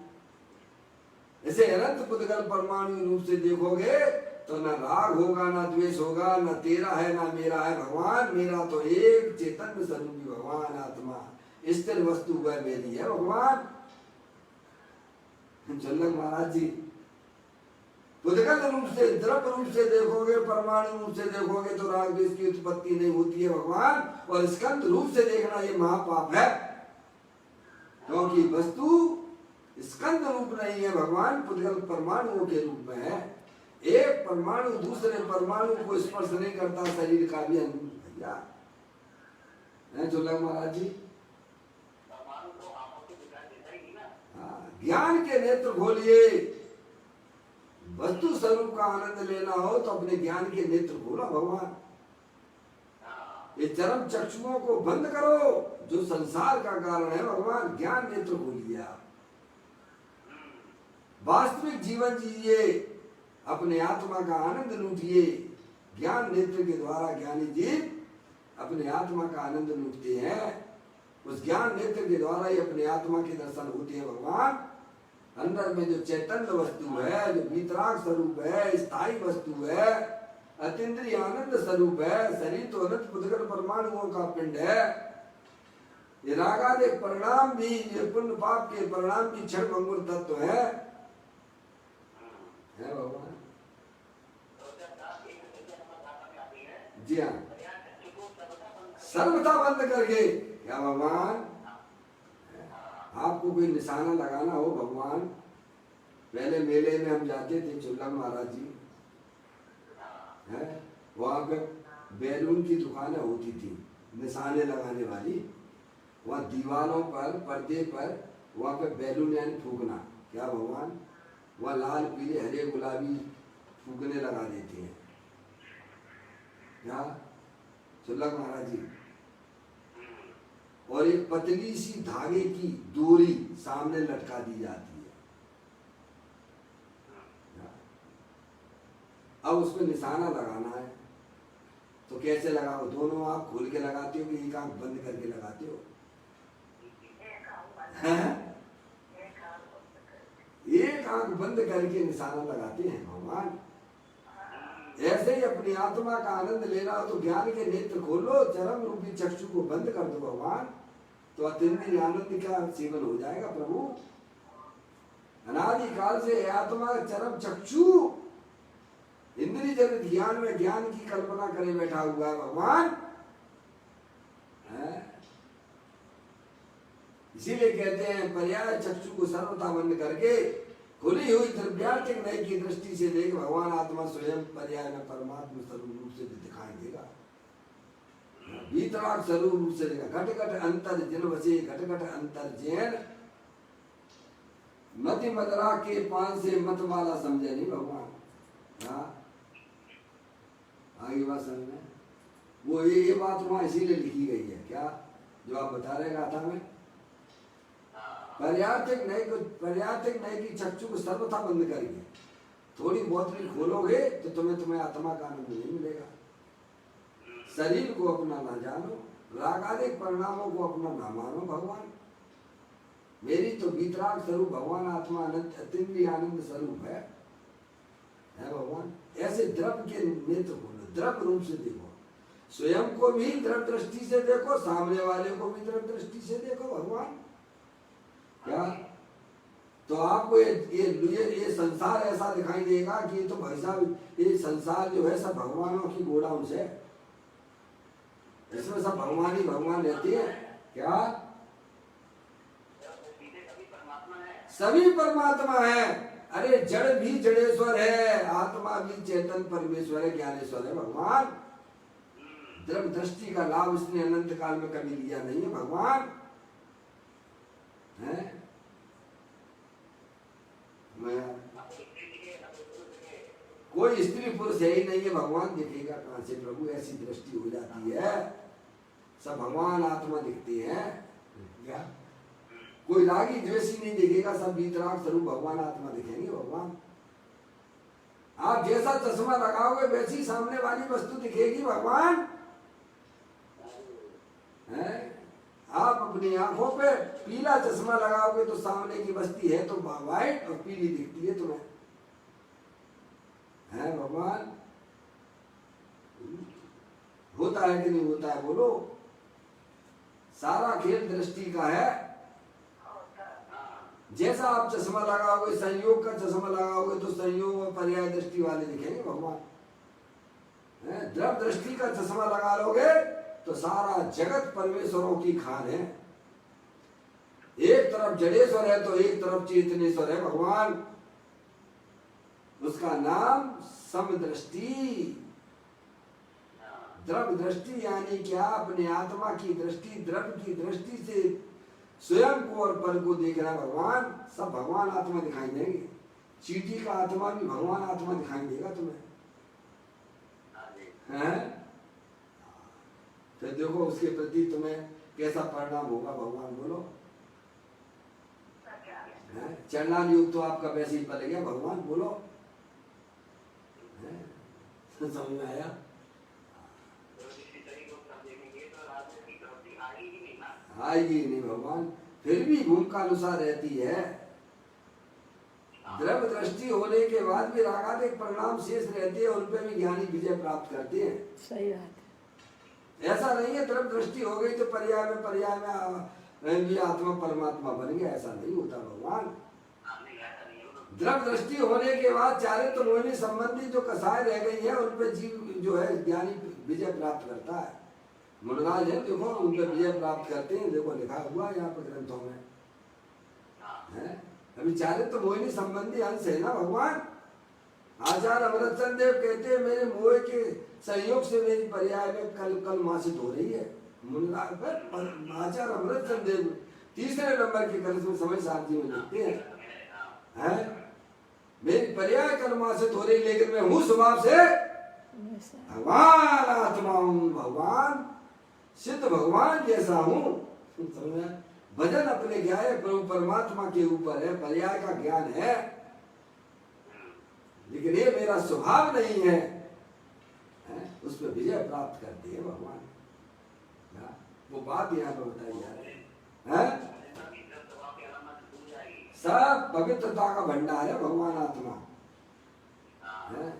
ऐसे अनंत पुद्गल परमाणु रूप से देखोगे तो न राग होगा, न द्वेष होगा, न तेरा है न मेरा है भगवान। मेरा तो एक चैतन्य स्वरूपी भगवान आत्मा, स्थिर वस्तु वह मेरी है भगवान। चल्लक महाराज जी, पुद्गल रूप से द्रव रूप से देखोगे, परमाणु रूप से देखोगे तो राग द्वेष की उत्पत्ति नहीं होती है भगवान। और स्कंद रूप से देखना ये महापाप है, क्योंकि वस्तु स्कंद रूप नहीं है भगवान, पुद्गल परमाणुओं के रूप में है। एक परमाणु दूसरे परमाणु को स्पर्श नहीं करता, शरीर का भी भैया है। चल्लक महाराज जी, ज्ञान के नेत्र खोलिए। वस्तु स्वरूप का आनंद लेना हो तो अपने ज्ञान के नेत्र खोलो भगवान। ये चरम चक्षुओं को बंद करो जो संसार का कारण है भगवान। ज्ञान नेत्र खोलिए आप, वास्तविक जीवन जिए, अपने आत्मा का आनंद लूटिए। ज्ञान नेत्र के द्वारा ज्ञानी जीव अपने आत्मा का आनंद लूटते हैं। उस ज्ञान नेत्र के द्वारा ही अपने आत्मा के दर्शन होते हैं भगवान। अंदर में जो चैतन्य वस्तु है, जो वीतराग स्वरूप है, स्थायी वस्तु है, अतीन्द्रिय आनंद स्वरूप है। शरीर तो अनंत पुद्गल परमाणुओं का पिंड है। ये रागादिक परिणाम भी, ये पुण्य पाप के परिणाम भी क्षण भंगुर तत्व है भगवान। जी हाँ, सर्वथा बंद करके। क्या भगवान? आपको कोई निशाना लगाना हो भगवान, पहले मेले में हम जाते थे, चुल्लक महाराज जी है, वहाँ पे बैलून की दुकानें होती थी निशाने लगाने वाली। वहाँ दीवारों पर, पर्दे पर वहाँ पे बैलून यानी फूकना। क्या भगवान? वहाँ लाल पीले हरे गुलाबी फूकने लगा देते हैं। क्या चुल्लक महाराज जी? और एक पतली सी धागे की डोरी सामने लटका दी जाती है। अब उसको निशाना लगाना है तो कैसे लगाओ? दोनों आंख खोल के लगाते हो कि एक आंख बंद करके लगाते हो? एक आंख बंद करके निशाना लगाते हैं भगवान। ऐसे ही अपनी आत्मा का आनंद लेना हो तो ज्ञान के नेत्र खोलो, चरम रूपी चक्षु को बंद कर दो भगवान, तो अत्यंत आनंद का सेवन हो जाएगा प्रभु। अनादि काल से आत्मा चरम चक्षु इंद्रिय जनित ज्ञान में ज्ञान की कल्पना करे बैठा हुआ है भगवान। इसीलिए कहते हैं पर्याय चक्षु को सर्वथा बंद करके खुली हुई द्रव्यार्थिक नय की दृष्टि से देख भगवान आत्मा स्वयं पर्याय में परमात्मा स्वरूप रूप से दिखाई देगा। वीतराग स्वरूप रूप से देगा। घट घट अंतर जिन वसे, घट घट अंतर जैन, मति मदरा के पान से मत वाला समझे नहीं भगवान। हाँ, आगे बात समझ में वो ये बात वहां इसीलिए लिखी गई है। क्या जो आप बता रहे गाथा में? पर्यार्थिक नय की चक्षु को सर्वथा बंद करेंगे। थोड़ी बहुत भी खोलोगे तो तुम्हें आत्मा का आनंद नहीं मिलेगा। शरीर को अपना ना जानो, रागादिक परिणामों को अपना ना मानो भगवान। मेरी तो वीतराग स्वरूप भगवान आत्मा अनंत अतीन्द्रिय आनंद स्वरूप है भगवान। ऐसे द्रव के नेत्र खोलो, द्रव रूप से देखो, स्वयं को भी द्रव दृष्टि से देखो, सामने वाले को भी द्रव दृष्टि से देखो भगवान। क्या? तो आपको ये संसार ऐसा दिखाई देगा कि ये तो भाई साहब ये संसार जो है सब भगवानों की गोडाउन है, इसमें सब भगवान ही भगवान रहते हैं। क्या? सभी परमात्मा है। अरे जड़ भी जड़ेश्वर है, आत्मा भी चेतन परमेश्वर है, ज्ञानेश्वर है भगवान। द्रव्य दृष्टि का लाभ इसने अनंत काल में कभी लिया नहीं है भगवान है। कोई स्त्री पुरुष है ही नहीं है, भगवान दिखेगा कहां से प्रभु? ऐसी दृष्टि हो जाती है, सब भगवान आत्मा दिखते हैं। क्या? कोई रागी द्वेषी नहीं दिखेगा, सब वीतराग स्वरूप भगवान आत्मा दिखेंगे। भगवान आप जैसा चश्मा लगाओगे वैसी सामने वाली वस्तु दिखेगी भगवान है। आप अपनी आंखों पे पीला चश्मा लगाओगे तो सामने की वस्तु है तो व्हाइट और पीली दिखती है तुम्हें, है भगवान। होता है कि नहीं होता है? बोलो। सारा खेल दृष्टि का है। जैसा आप चश्मा लगाओगे, संयोग का चश्मा लगाओगे तो संयोग और पर्याय दृष्टि वाले दिखेंगे भगवान। द्रव्य दृष्टि का चश्मा लगा लोगे तो सारा जगत परमेश्वरों की खान है। एक तरफ जड़ेश्वर है तो एक तरफ चेतनेश्वर है भगवान। उसका नाम समदृष्टि। द्रव्य दृष्टि यानी क्या? अपने आत्मा की दृष्टि, द्रव्य की दृष्टि से स्वयं को और पर को देखना भगवान। सब भगवान आत्मा दिखाई देंगे। चींटी का आत्मा भी भगवान आत्मा दिखाई देगा तुम्हें, हैं? फिर देखो उसके प्रति तुम्हें कैसा परिणाम होगा भगवान। बोलो। चंडाल युग तो आपका वैसे ही पल गया भगवान। बोलो। समझ में आया? आएगी नहीं भगवान, फिर भी भूमिका अनुसार रहती है। द्रव्य दृष्टि होने के बाद भी रागादिक परिणाम शेष रहते हैं, उन पे भी ज्ञानी विजय प्राप्त करते हैं। सही बात है। ऐसा नहीं है द्रव्य दृष्टि हो गई तो पर्याय में भी आत्मा परमात्मा बन गया, ऐसा नहीं होता भगवान। द्रव्य दृष्टि होने के बाद चारे तो मोहिनी संबंधी जो कसाय रह गई है उन पे जीव जो है ज्ञानी विजय प्राप्त करता है। मुनराज है देखो, उन पे विजय प्राप्त करते हैं। देखो लिखा हुआ यहाँ पर ग्रंथों में है। अभी चारे तो मोहिनी संबंधी अंश है ना भगवान। आचार्य अमृतचंद देव कहते हैं मेरे मोह के सहयोग से मेरी पर्याय में कल मासित हो रही है। मुनराज पर आचार्य अमृतचंद देव तीसरे नंबर के ग्रंथ में समय सारथी में लिखते हैं मेरी पर्याय कलमासित हो रही, लेकिन मैं हूँ स्वभाव से भगवान आत्मा हूँ, भगवान सिद्ध भगवान जैसा हूँ। भजन अपने ज्ञान प्रभु परमात्मा के ऊपर है, पर्याय का ज्ञान है, लेकिन ये मेरा स्वभाव नहीं है, उस पर विजय प्राप्त करती है भगवान। वो बात यहाँ पर बताई जा रही है। सब पवित्रता का भंडार है भगवान आत्मा है।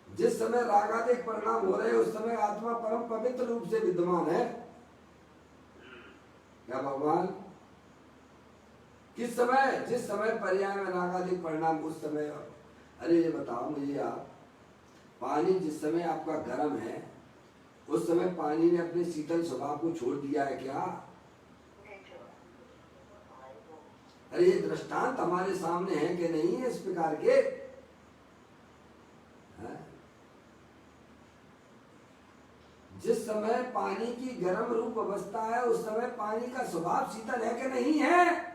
जिस समय रागादिक परिणाम हो रहे हैं उस समय आत्मा परम पवित्र रूप से विद्यमान है। क्या भगवान? किस समय? जिस समय पर्याय में रागादिक परिणाम, उस समय। अरे ये बताओ मुझे आप, पानी जिस समय आपका गर्म है उस समय पानी ने अपने शीतल स्वभाव को छोड़ दिया है क्या? अरे ये दृष्टांत हमारे सामने है कि नहीं है इस प्रकार के? जिस समय पानी की गर्म रूप अवस्था है उस समय पानी का स्वभाव शीतल है कि नहीं है?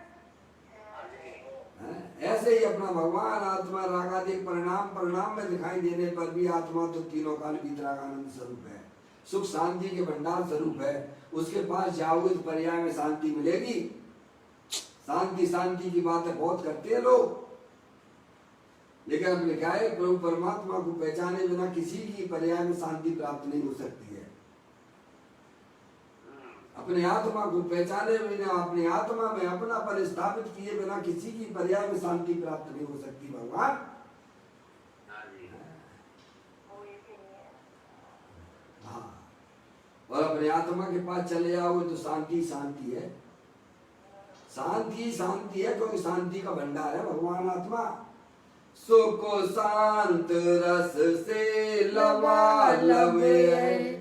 ऐसे ही अपना भगवान आत्मा रागादिक परिणाम में दिखाई देने पर भी आत्मा तो तीनों काल वीतरागानंद स्वरूप है, सुख शांति के भंडार स्वरूप है। उसके पास जाओगे तो पर्याय में शांति मिलेगी। शांति की बातें बहुत करते हैं लोग, लेकिन अपने गाय प्रभु परमात्मा को पहचाने बिना किसी की पर्याय में शांति प्राप्त नहीं हो सकती है। अपने आत्मा को पहचाने बिना, अपनी आत्मा में अपना पर स्थापित किए बिना किसी की पर्याय में शांति प्राप्त नहीं हो सकती भगवान। हाँ, और अपने आत्मा के पास चले जाओगे तो शांति है। शांति शांति है, क्योंकि शांति का भंडार है भगवान आत्मा। सुख शांत रस से लबालब है,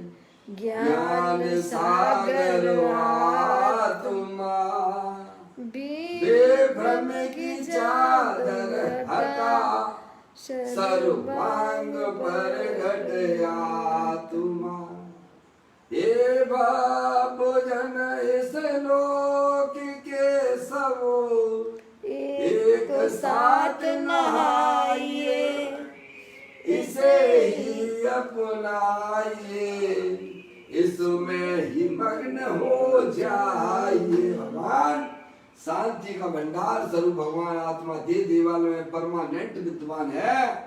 ज्ञान सागर आत्मा। बेभ्रम की चादर हटा, सर्वांग प्रगट आत्मा। हे बाबू जन इस लोक के सब एक साथ नहाइए, इसे ही अपनाइए, इसमें ही मग्न हो जाइए। भगवान शांति का भंडार स्वरूप भगवान आत्मा दे देवालय में परमानेंट विद्वान है।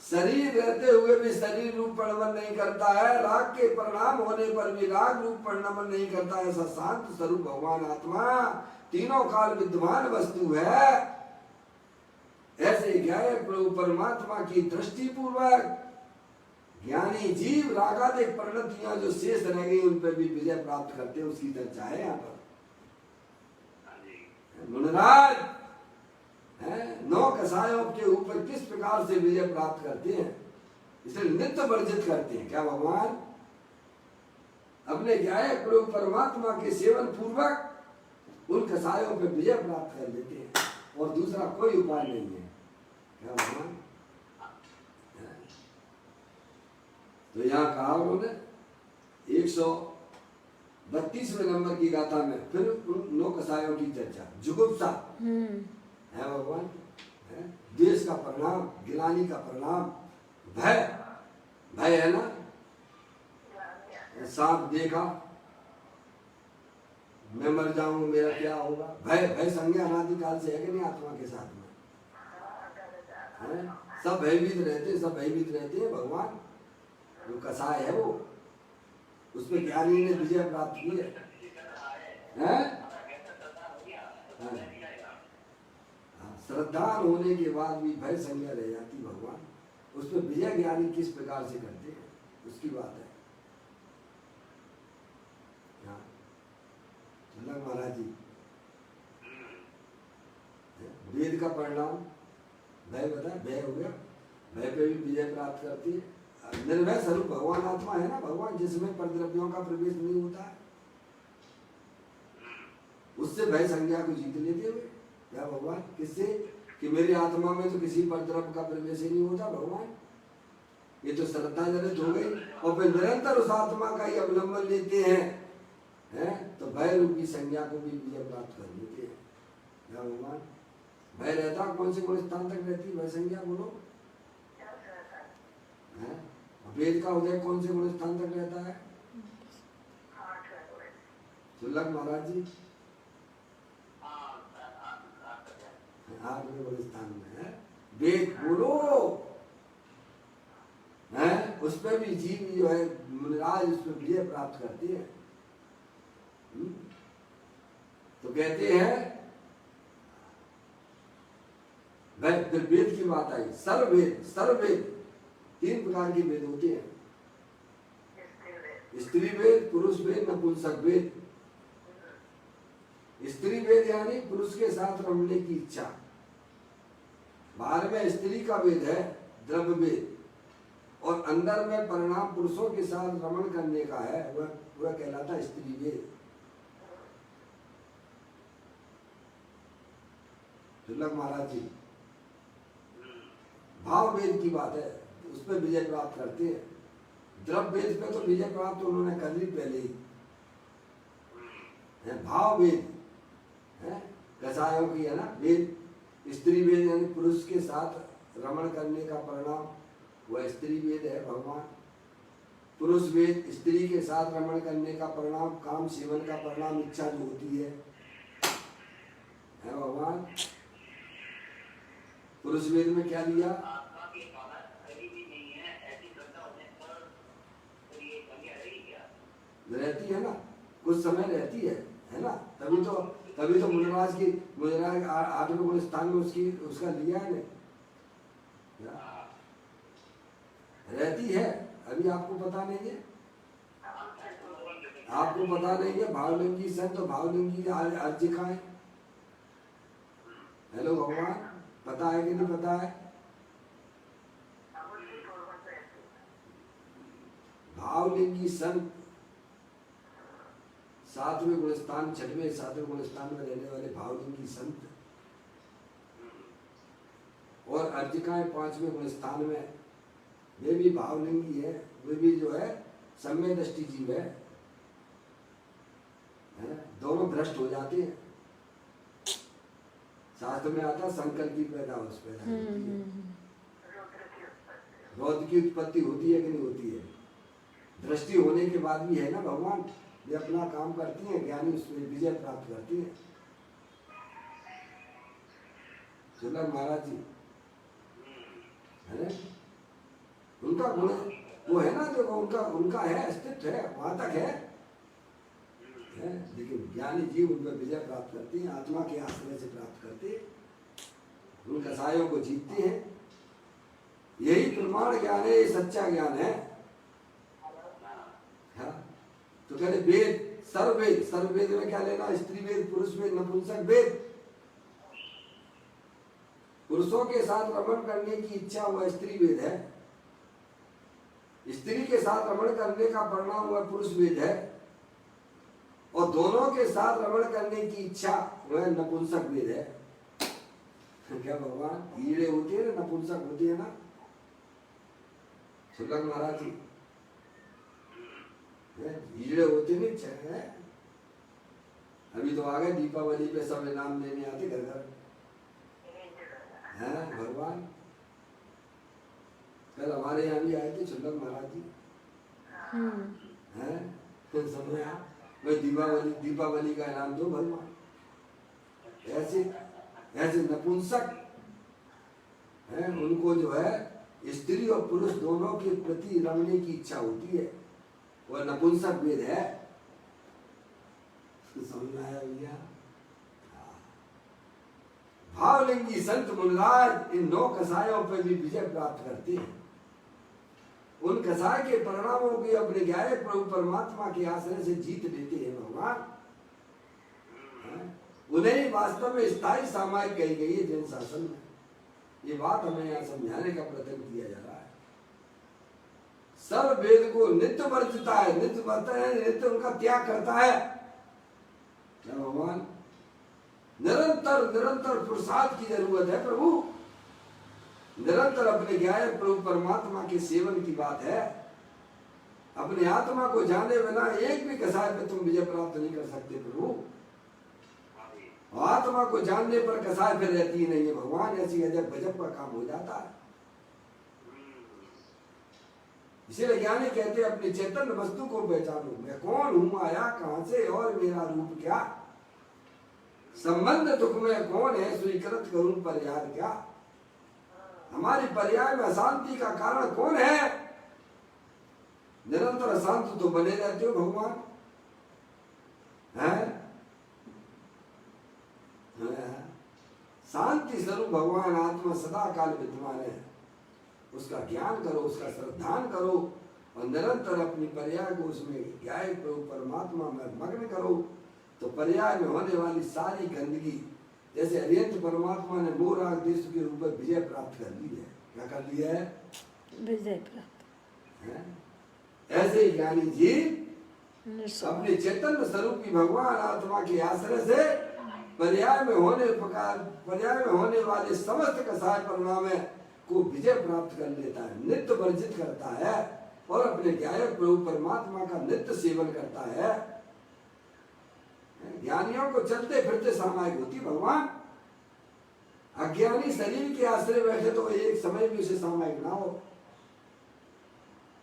शरीर रहते हुए भी शरीर रूप परिणमन नहीं करता है, राग के परिणाम होने पर भी राग रूप परिणमन नहीं करता है। ऐसा शांत स्वरूप भगवान आत्मा तीनों काल विद्वान वस्तु है। ऐसे ज्ञाय प्रभु परमात्मा की दृष्टि पूर्वक ज्ञानी जीव रागादिक परिणतियां जो शेष रह गई उन पर भी विजय प्राप्त करते हैं, उसकी चर्चा है यहाँ पर। मुनिराज नौ कसायों के ऊपर किस प्रकार से विजय प्राप्त करते हैं, इसलिए नित्य वर्जित करते हैं। क्या भगवान अपने ज्ञाय प्रभु परमात्मा के सेवन पूर्वक उन कसायों पर विजय प्राप्त कर लेते हैं, और दूसरा कोई उपाय नहीं है। क्या भगवान? तो यहाँ कहा उन्होंने 132वें नंबर की गाथा में फिर उन 9 कसायों की चर्चा। जुगुप्सा है भगवान, द्वेष का परिणाम, गिलानी का परिणाम, भय, भय है ना, सांप देखा मैं मर जाऊं मेरा क्या होगा, भय, भय संज्ञा अनादिकाल से है कि नहीं आत्मा के साथ में है? सब भयभीत रहते, सब भयभीत रहते हैं। भगवान जो कसाय है वो, उसमें ज्ञानी ने विजय प्राप्त की है। श्रद्धान होने के बाद भी भय संज्ञा रह जाती भगवान, उसमें विजय ज्ञानी किस प्रकार से करते हैं उसकी बात है। महाराज जी वेद का परिणाम भय बताया, भय हो गया, भय पे भी विजय प्राप्त करती है। निर्भय स्वरूप भगवान आत्मा है ना भगवान, जिसमें परद्रव्यों का प्रवेश नहीं होता है, उससे भय संज्ञा को जीत लेते हुए। क्या भगवान? किससे? कि मेरी आत्मा में तो किसी परद्रव्य का प्रवेश ही नहीं होता भगवान, ये तो श्रद्धा जनित हो गई। और फिर निरंतर उस आत्मा का ही अवलंबन लेते हैं, तो भय रूपी संज्ञा को भी विजय प्राप्त कर लेते हैं। क्या भगवान? भय रहता कौन से कौन स्थान तक रहती है भय संज्ञा? बोलो। वेद का उदय कौन से कौन स्थान तक रहता है? सुलभ महाराज जी 8वें बड़े स्थान में है वेद। बोलो है, उस पर भी जीव जो है मुनिराज उस पर विजय प्राप्त करते हैं। तो कहते हैं फिर वेद की बात आई। सर्ववेद, सर्ववेद 3 प्रकार के वेद होते हैं, स्त्री वेद, पुरुष वेद, नपुंसक वेद। स्त्री वेद यानी पुरुष के साथ रमने की इच्छा, बाहर में स्त्री का वेद है द्रव्य वेद, और अंदर में परिणाम पुरुषों के साथ रमण करने का है, वह कहलाता स्त्री वेद। दुर्लभ महाराज जी भाव वेद की बात है, उस पर विजय प्राप्त करते हैं। द्रव्य वेद पे तो विजय प्राप्त उन्होंने कर ली पहले ही। भाव वेद है कसायों की है ना वेद। स्त्री वेद यानी पुरुष के साथ रमण करने का परिणाम, वह स्त्री वेद है भगवान। पुरुष वेद स्त्री के साथ रमण करने का परिणाम, काम सेवन का परिणाम, इच्छा जो होती है भगवान। पुरुष वेद में क्या लिया? रहती है ना, कुछ समय रहती है ना, तभी तो मुनिराज 8वें स्थान में उसका लिया है ना, रहती है। अभी आपको पता नहीं है आपको पता नहीं है भावलिंगी संत तो भावलिंगी अर्ज खाए। हेलो भगवान, पता है कि नहीं पता है? भावलिंगी संत 7वें गुणस्थान 6वें 7वें गुणस्थान में रहने वाले भावलिंगी संत, और अर्जिकाएं 5वें गुणस्थान में, वे भी भावलिंगी है, वे भी जो है सम्य दृष्टि जीव है, दोनों भ्रष्ट हो जाते हैं। शास्त्र में आता संकल्प की पैदा होती है, रौद्र की उत्पत्ति होती है कि नहीं होती है? दृष्टि होने के बाद भी है ना भगवान, ये अपना काम करती हैं, ज्ञानी उसमें विजय प्राप्त करती है। चलो महाराज जी है, उनका गुण वो है ना, देखो उनका है, अस्तित्व है, वहां तक है, लेकिन ज्ञानी जीव उन पर विजय प्राप्त करते हैं, आत्मा के आश्रय से प्राप्त करते हैं, उन कसायों को जीतते हैं। यही प्रमाण ज्ञान है, ये सच्चा ज्ञान है। हाँ? तो कहते वेद, सर्ववेद, सर्ववेद में क्या लेना? स्त्री वेद, पुरुष वेद, नपुंसक वेद। पुरुषों के साथ रमण करने की इच्छा हुआ स्त्री वेद है, स्त्री के साथ रमण करने का परिणाम हुआ पुरुष वेद है, और दोनों के साथ रमण करने की इच्छा वह नपुंसक वेद है। क्या भगवान, कीड़े होते हैं ना, नपुंसक होते हैं ना। सुलग महाराज जी कीड़े होते नहीं है। अभी तो आ गए दीपावली पे सब इनाम देने आते घर घर, है भगवान। कल हमारे यहाँ भी आए थे सुलग महाराज जी, है फिर समझ आया, मैं दीपावली का इनाम दो भगवान। ऐसे ऐसे नपुंसक है, उनको जो है स्त्री और पुरुष दोनों के प्रति रमने की इच्छा होती है, वह नपुंसक वेद है। समझ आया भैया? भावलिंगी संत मुनिराज इन 9 कसायों पर भी विजय प्राप्त करते हैं। उन कसाय के परिणामों की अपने ज्ञायक प्रभु परमात्मा के आश्रय से जीत लेते हैं भगवान। उन्हें वास्तव में स्थायी सामायिक कही गई है जैन शासन में। ये बात हमें यहाँ समझाने का प्रयत्न किया जा रहा है। सर्व वेद को नित्य वर्जता है, नित्य वर्ता है, नित्य उनका त्याग करता है। क्या भगवान? निरंतर निरंतर पुरुषार्थ की जरूरत है प्रभु, निरंतर अपने ज्ञायक प्रभु परमात्मा के सेवन की बात है। अपने आत्मा को जाने बिना एक भी कसाय पे तुम विजय प्राप्त नहीं कर सकते प्रभु। आत्मा को जानने पर कसाय फिर रहती ही नहीं है भगवान, ऐसी अजब गजब का काम हो जाता है। इसीलिए ज्ञानी कहते हैं अपने चैतन्य वस्तु को पहचानो, मैं कौन हूं, आया कहां से और मेरा रूप क्या, संबंध दुख में कौन है, स्वीकृत करूं पर्याय क्या, हमारी पर्याय में अशांति का कारण कौन है। निरंतर अशांत तो बने रहते हो भगवान, है शांति स्वरूप भगवान आत्मा सदा काल विद्यमान है। उसका ज्ञान करो, उसका श्रद्धान करो, और निरंतर अपनी पर्याय को उसमें ज्ञाय प्रभु परमात्मा में मग्न करो, तो पर्याय में होने वाली सारी गंदगी, जैसे अरिहंत परमात्मा ने मोराग देश के रूप में विजय प्राप्त कर ली है। क्या कर लिया है? विजय प्राप्त है। ऐसे ही ज्ञानी जी अपने चैतन्य स्वरूप की भगवान आत्मा के आश्रय से पर्याय में होने वाले समस्त कसाय परिणाम को विजय प्राप्त कर लेता है, नित्य वर्जित करता है, और अपने ज्ञायक प्रभु परमात्मा का नित्य सेवन करता है। ज्ञानियों को चलते फिरते सामायिक होती भगवान। अज्ञानी शरीर के आश्रय बैठे तो एक समय भी उसे सामायिक ना हो,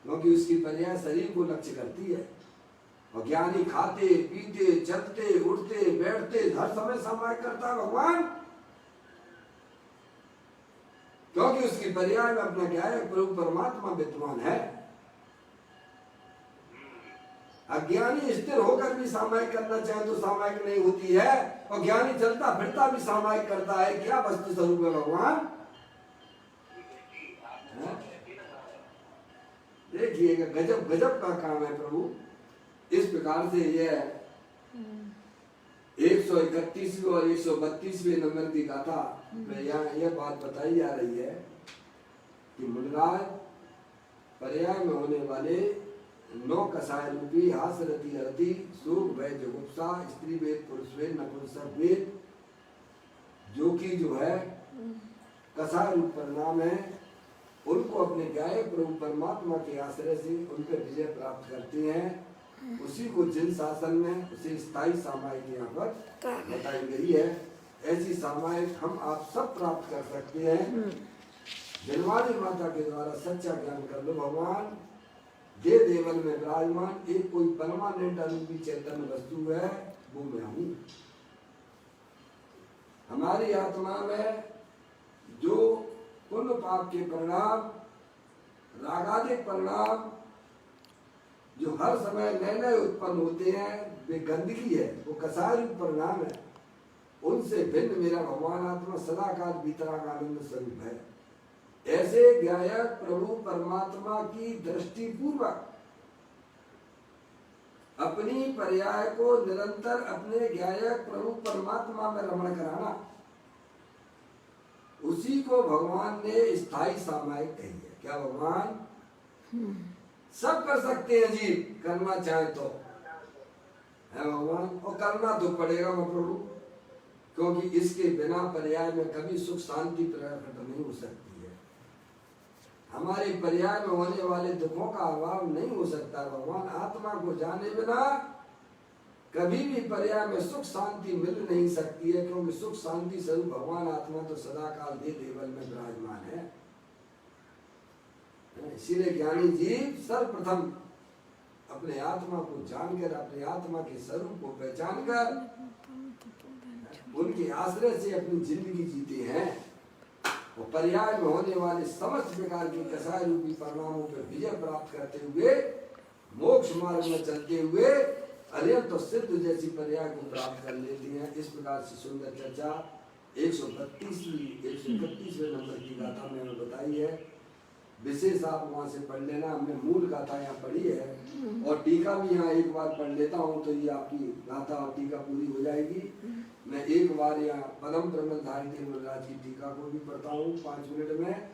क्योंकि उसकी पर्याय शरीर को लक्ष्य करती है। और ज्ञानी खाते पीते चलते उठते बैठते हर समय सामायिक करता है भगवान, क्योंकि उसकी पर्याय में अपना ज्ञायक प्रभु परमात्मा विद्यमान है। अज्ञानी स्थिर होकर भी सामायिक करना चाहे तो सामायिक नहीं होती है, और ज्ञानी चलता फिरता भी सामायिक करता है। क्या वस्तु स्वरूप है भगवान? देखिएगा गजब गजब का काम है प्रभु। इस प्रकार से यह 131 और 132वें नंबर की गाथा में यहाँ यह बात बताई जा रही है कि मुनिराज पर्याय में होने वाले 9 कसाय रूपी हासरती अरती सुख भय जुगुप्सा स्त्री वेद पुरुष वेद नपुंसक वेद जो कि जो है कसाय रूप परिणाम है, उनको अपने गायक प्रभु परमात्मा के आश्रय से उन पर विजय प्राप्त करते हैं। उसी को जिन शासन में उसे स्थायी सामायिक यहाँ पर बताई गई है। ऐसी सामायिक हम आप सब प्राप्त कर सकते हैं। जनवादी माता के द्वारा सच्चा ज्ञान कर लो। भगवान दे देवल में विराजमान एक कोई परमानेंट अरूपी चैतन्य वस्तु है, वो मैं हूँ। हमारी आत्मा में जो पुण्य पाप के परिणाम, रागादिक परिणाम जो हर समय नए नए उत्पन्न होते हैं, वे गंदगी है, वो कसाय रूप परिणाम है। उनसे भिन्न मेरा भगवान आत्मा सदाकाल वितराग आनंद स्वरूप है। ऐसे गायक प्रभु परमात्मा की दृष्टि पूर्वक अपनी पर्याय को निरंतर अपने गायक प्रभु परमात्मा में रमण कराना, उसी को भगवान ने स्थायी सामायिक कही है। क्या भगवान सब कर सकते हैं जीव, करना चाहे तो है भगवान, और करना तो पड़ेगा प्रभु, क्योंकि इसके बिना पर्याय में कभी सुख शांति प्रकट नहीं हो सकती है। हमारे पर्याय में होने वाले दुखों का अभाव नहीं हो सकता। भगवान आत्मा को जाने बिना कभी भी पर्याय में सुख शांति मिल नहीं सकती है, क्योंकि सुख शांति स्वरूप भगवान आत्मा तो सदा काल दे देवल में विराजमान है। इसीलिए ज्ञानी जीव सर्वप्रथम अपने आत्मा को जानकर, अपने आत्मा के स्वरूप को पहचान कर उनके आश्रय से अपनी जिंदगी जीते हैं। और पर्याय में होने वाले समस्त प्रकार के कसाय रूपी परिणामों पर विजय प्राप्त करते हुए मोक्ष मार्ग में चलते हुए अत्यंत तो सिद्ध जैसी पर्याय को प्राप्त कर लेती हैं। इस प्रकार से सुंदर चर्चा 131वें नंबर की गाथा में हमें बताई है। विशेष आप वहाँ से पढ़ लेना, हमने मूल गाथा यहाँ पढ़ी है और टीका भी यहाँ एक बार पढ़ लेता हूँ, तो ये आपकी गाथा और टीका पूरी हो जाएगी। मैं एक बार यहाँ परम ब्रह्मधारी देवराज की टीका को भी पढ़ता हूँ 5 मिनट में,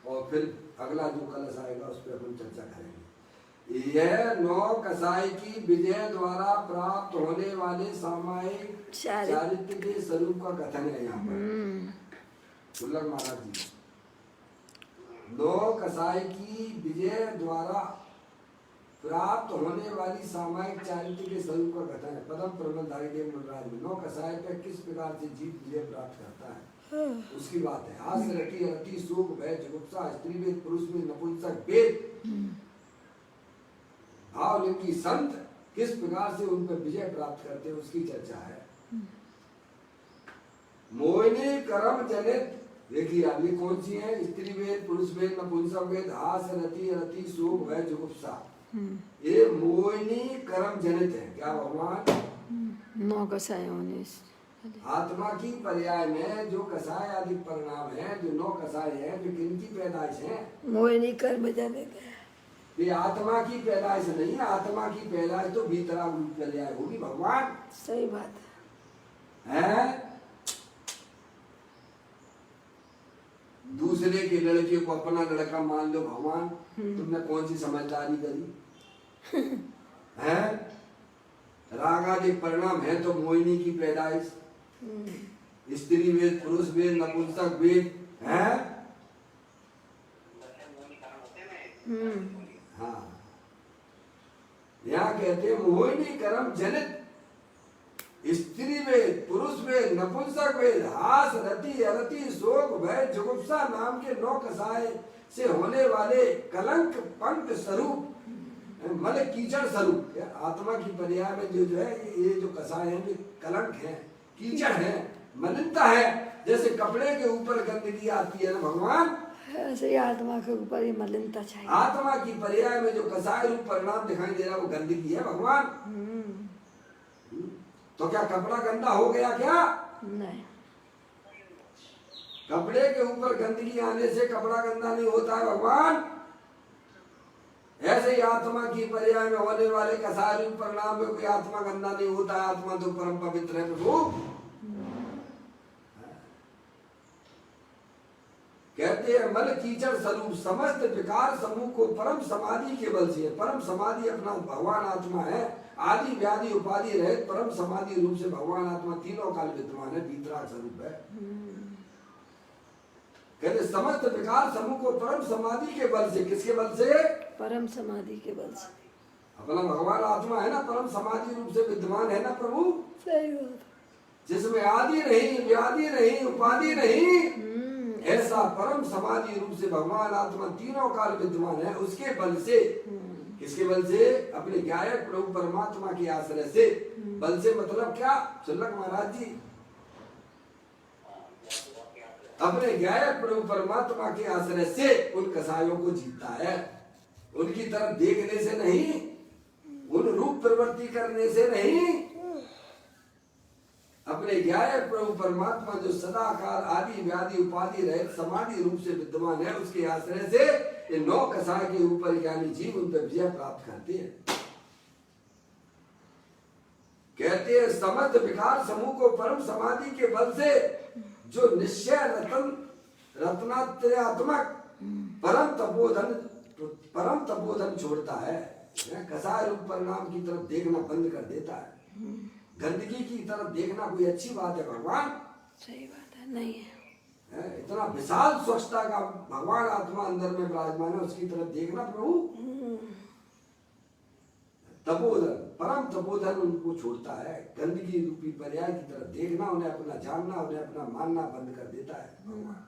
और फिर अगला जो कलश आएगा उस पर अपन चर्चा करेंगे। यह 9 कसाई की विजय द्वारा प्राप्त होने वाले सामायिक चारित्र के स्वरूप का कथन है यहाँ पर। सुलग महाराज जी, 9 कसाई की विजय द्वारा प्राप्त होने वाली सामायिक चारित्र के स्वरूप का कथन है। पदम प्रबंधारी देव मनराज में 9 कसाई पे किस प्रकार से जीव विजय प्राप्त करता है उसकी बात है। हास्य रटी रति सुख भय जुगुप्सा स्त्री वेद पुरुष में नपुंसक वेद भावलिंगी संत किस प्रकार से उन पर विजय प्राप्त करते हैं उसकी चर्चा है। मोहिनी कर्म जनित, देखिए अब ये कौन सी है? स्त्री वेद पुरुष वेद नपुंसक वेद हास रति रति सुख भय जुगुप्सा, ये मोहिनी कर्म जनित है। क्या भगवान 9 कसाय होने आत्मा की पर्याय में जो कसाय आदि परिणाम है, जो 9 कसाय है, जो किनकी पैदाइश है? मोहिनी कर्म जनित है। ये आत्मा की पैदाइश नहीं है। आत्मा की पैदाइश तो भीतराग रूप पर्याय होगी भगवान। सही बात है। दूसरे के लड़के को अपना लड़का मान लो भगवान, तुमने कौन सी समझदारी करी है? रागादिक परिणाम है तो मोहिनी की पैदाइश, स्त्री वेद पुरुष वेद नपुंसक वेद है। हाँ, यहाँ कहते हैं मोहिनी कर्म जनित स्त्री वेद पुरुष वेद नपुंसक वेद हास रति अरति शोक भय जुगुप्सा नाम के 9 कसाय से होने वाले कलंक पंक स्वरूप मल कीचड़ स्वरूप। आत्मा की पर्याय में जो है ये जो कसाय है ये कलंक है, कीचड़ है, मलिनता है। जैसे कपड़े के ऊपर गंदगी आती है ना भगवान, ऐसे आत्मा के ऊपर ये मलिनता चाहिए। आत्मा की पर्याय में जो कसाय रूप परिणाम दिखाई दे रहा है वो गंदगी है भगवान। तो क्या कपड़ा गंदा हो गया क्या? नहीं। कपड़े के ऊपर गंदगी आने से कपड़ा गंदा नहीं होता है भगवान। ऐसे ही आत्मा की पर्याय में होने वाले कसाय रूप परिणाम में कोई आत्मा गंदा नहीं होता है, आत्मा तो परम पवित्र है प्रभु। कहते हैं मल कीचड़ स्वरूप समस्त विकार समूह को परम समाधि के बल से, परम समाधि अपना भगवान आत्मा है, आदि व्याधि उपाधि रहित परम समाधि रूप से भगवान आत्मा तीनों काल विद्यमान है, वीतराग स्वरूप है। कहते समस्त विकार समूह को परम समाधि के बल से, किसके बल से? परम समाधि के बल से। अपना भगवान आत्मा है ना, परम समाधि रूप से विद्यमान है ना प्रभु, सही बात, जिसमें आदि नहीं, व्याधि नहीं, उपाधि नहीं, ऐसा परम समाधि रूप से भगवान आत्मा तीनों काल विद्यमान है। उसके बल से, किसके बल से? अपने गायक प्रभु परमात्मा के आश्रय से। बल से मतलब क्या? सुल्लक महाराज जी, अपने गायक प्रभु परमात्मा के आश्रय से उन कसायों को जीतता है। उनकी तरफ देखने से नहीं, उन रूप प्रवृत्ति करने से नहीं, अपने गायक प्रभु परमात्मा जो सदाकाल आदि व्याधि उपाधि रहित समाधि रूप से विद्यमान है, उसके आश्रय से इन 9 कसाय के ऊपर ज्ञानी जीव उन पर विजय प्राप्त करते हैं। कहते हैं समस्त विकार समूह को परम समाधि के बल से जो निश्चय रत्नात्मक परम तपोधन छोड़ता है, कसाय रूप परिणाम की तरफ देखना बंद कर देता है। गंदगी की तरफ देखना कोई अच्छी बात है भगवान? सही बात है, नहीं है। इतना विशाल स्वच्छता का भगवान आत्मा अंदर में विराजमान है, उसकी तरफ देखना प्रभु तपोधन, परम तपोधन उनको छोड़ता है। गंदगी रूपी पर्याय की तरफ देखना, उन्हें अपना जानना, उन्हें अपना मानना बंद कर देता है भगवान।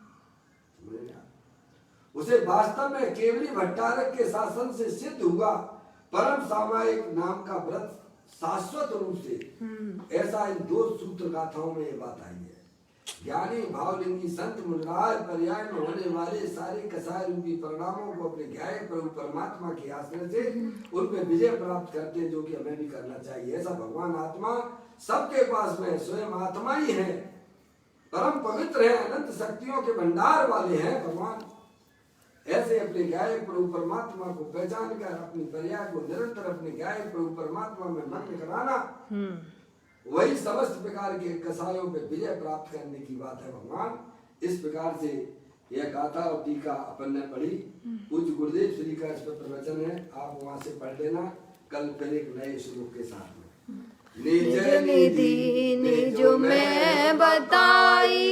उसे वास्तव में केवली भट्टारक के शासन से सिद्ध हुआ परम सामायिक नाम का व्रत शाश्वत रूप से, ऐसा इन 2 सूत्र गाथाओं में ये बात आई है। ज्ञानी भावलिंगी संत मुनिराज पर्याय में होने वाले सारे कसाय रूपी परिणामों को अपने गायक प्रभु परमात्मा के आश्रय से उनमें विजय प्राप्त करते हैं, जो कि हमें भी करना चाहिए। ऐसा भगवान आत्मा सबके पास में स्वयं आत्मा ही है, परम पवित्र है, अनंत शक्तियों के भंडार वाले हैं भगवान। ऐसे अपने गायक प्रभु परमात्मा को पहचान कर अपनी पर्याय को निरंतर अपने गायक प्रभु परमात्मा में मग्न कराना, वही समस्त प्रकार के कसायों पे विजय प्राप्त करने की बात है भगवान। इस प्रकार से यह गाथा और टीका अपन ने पढ़ी। पूज्य गुरुदेव श्री का इस पर प्रवचन है, आप वहां से पढ़ लेना कल फिर एक नए श्लोक के साथ में। निज निधि निज में बताई,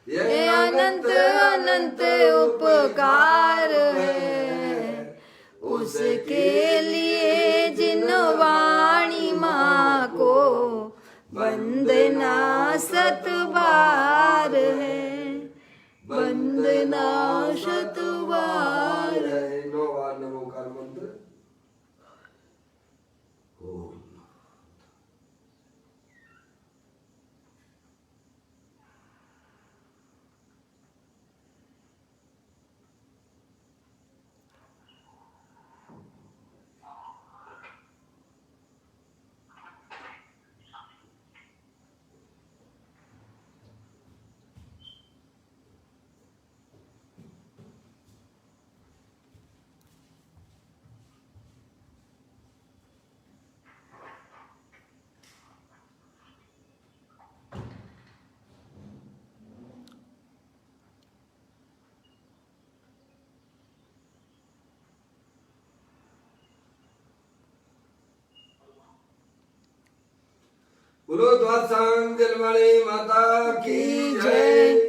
ये अनंत अनंत उपकार है, उसके लिए जिन वाणी माँ को वंदना 7 बार है, वंदना 7 बार है। 9 बार नमोकार मंत्र। ओम बोलो द्वादशांग जलवाणी माता की जय।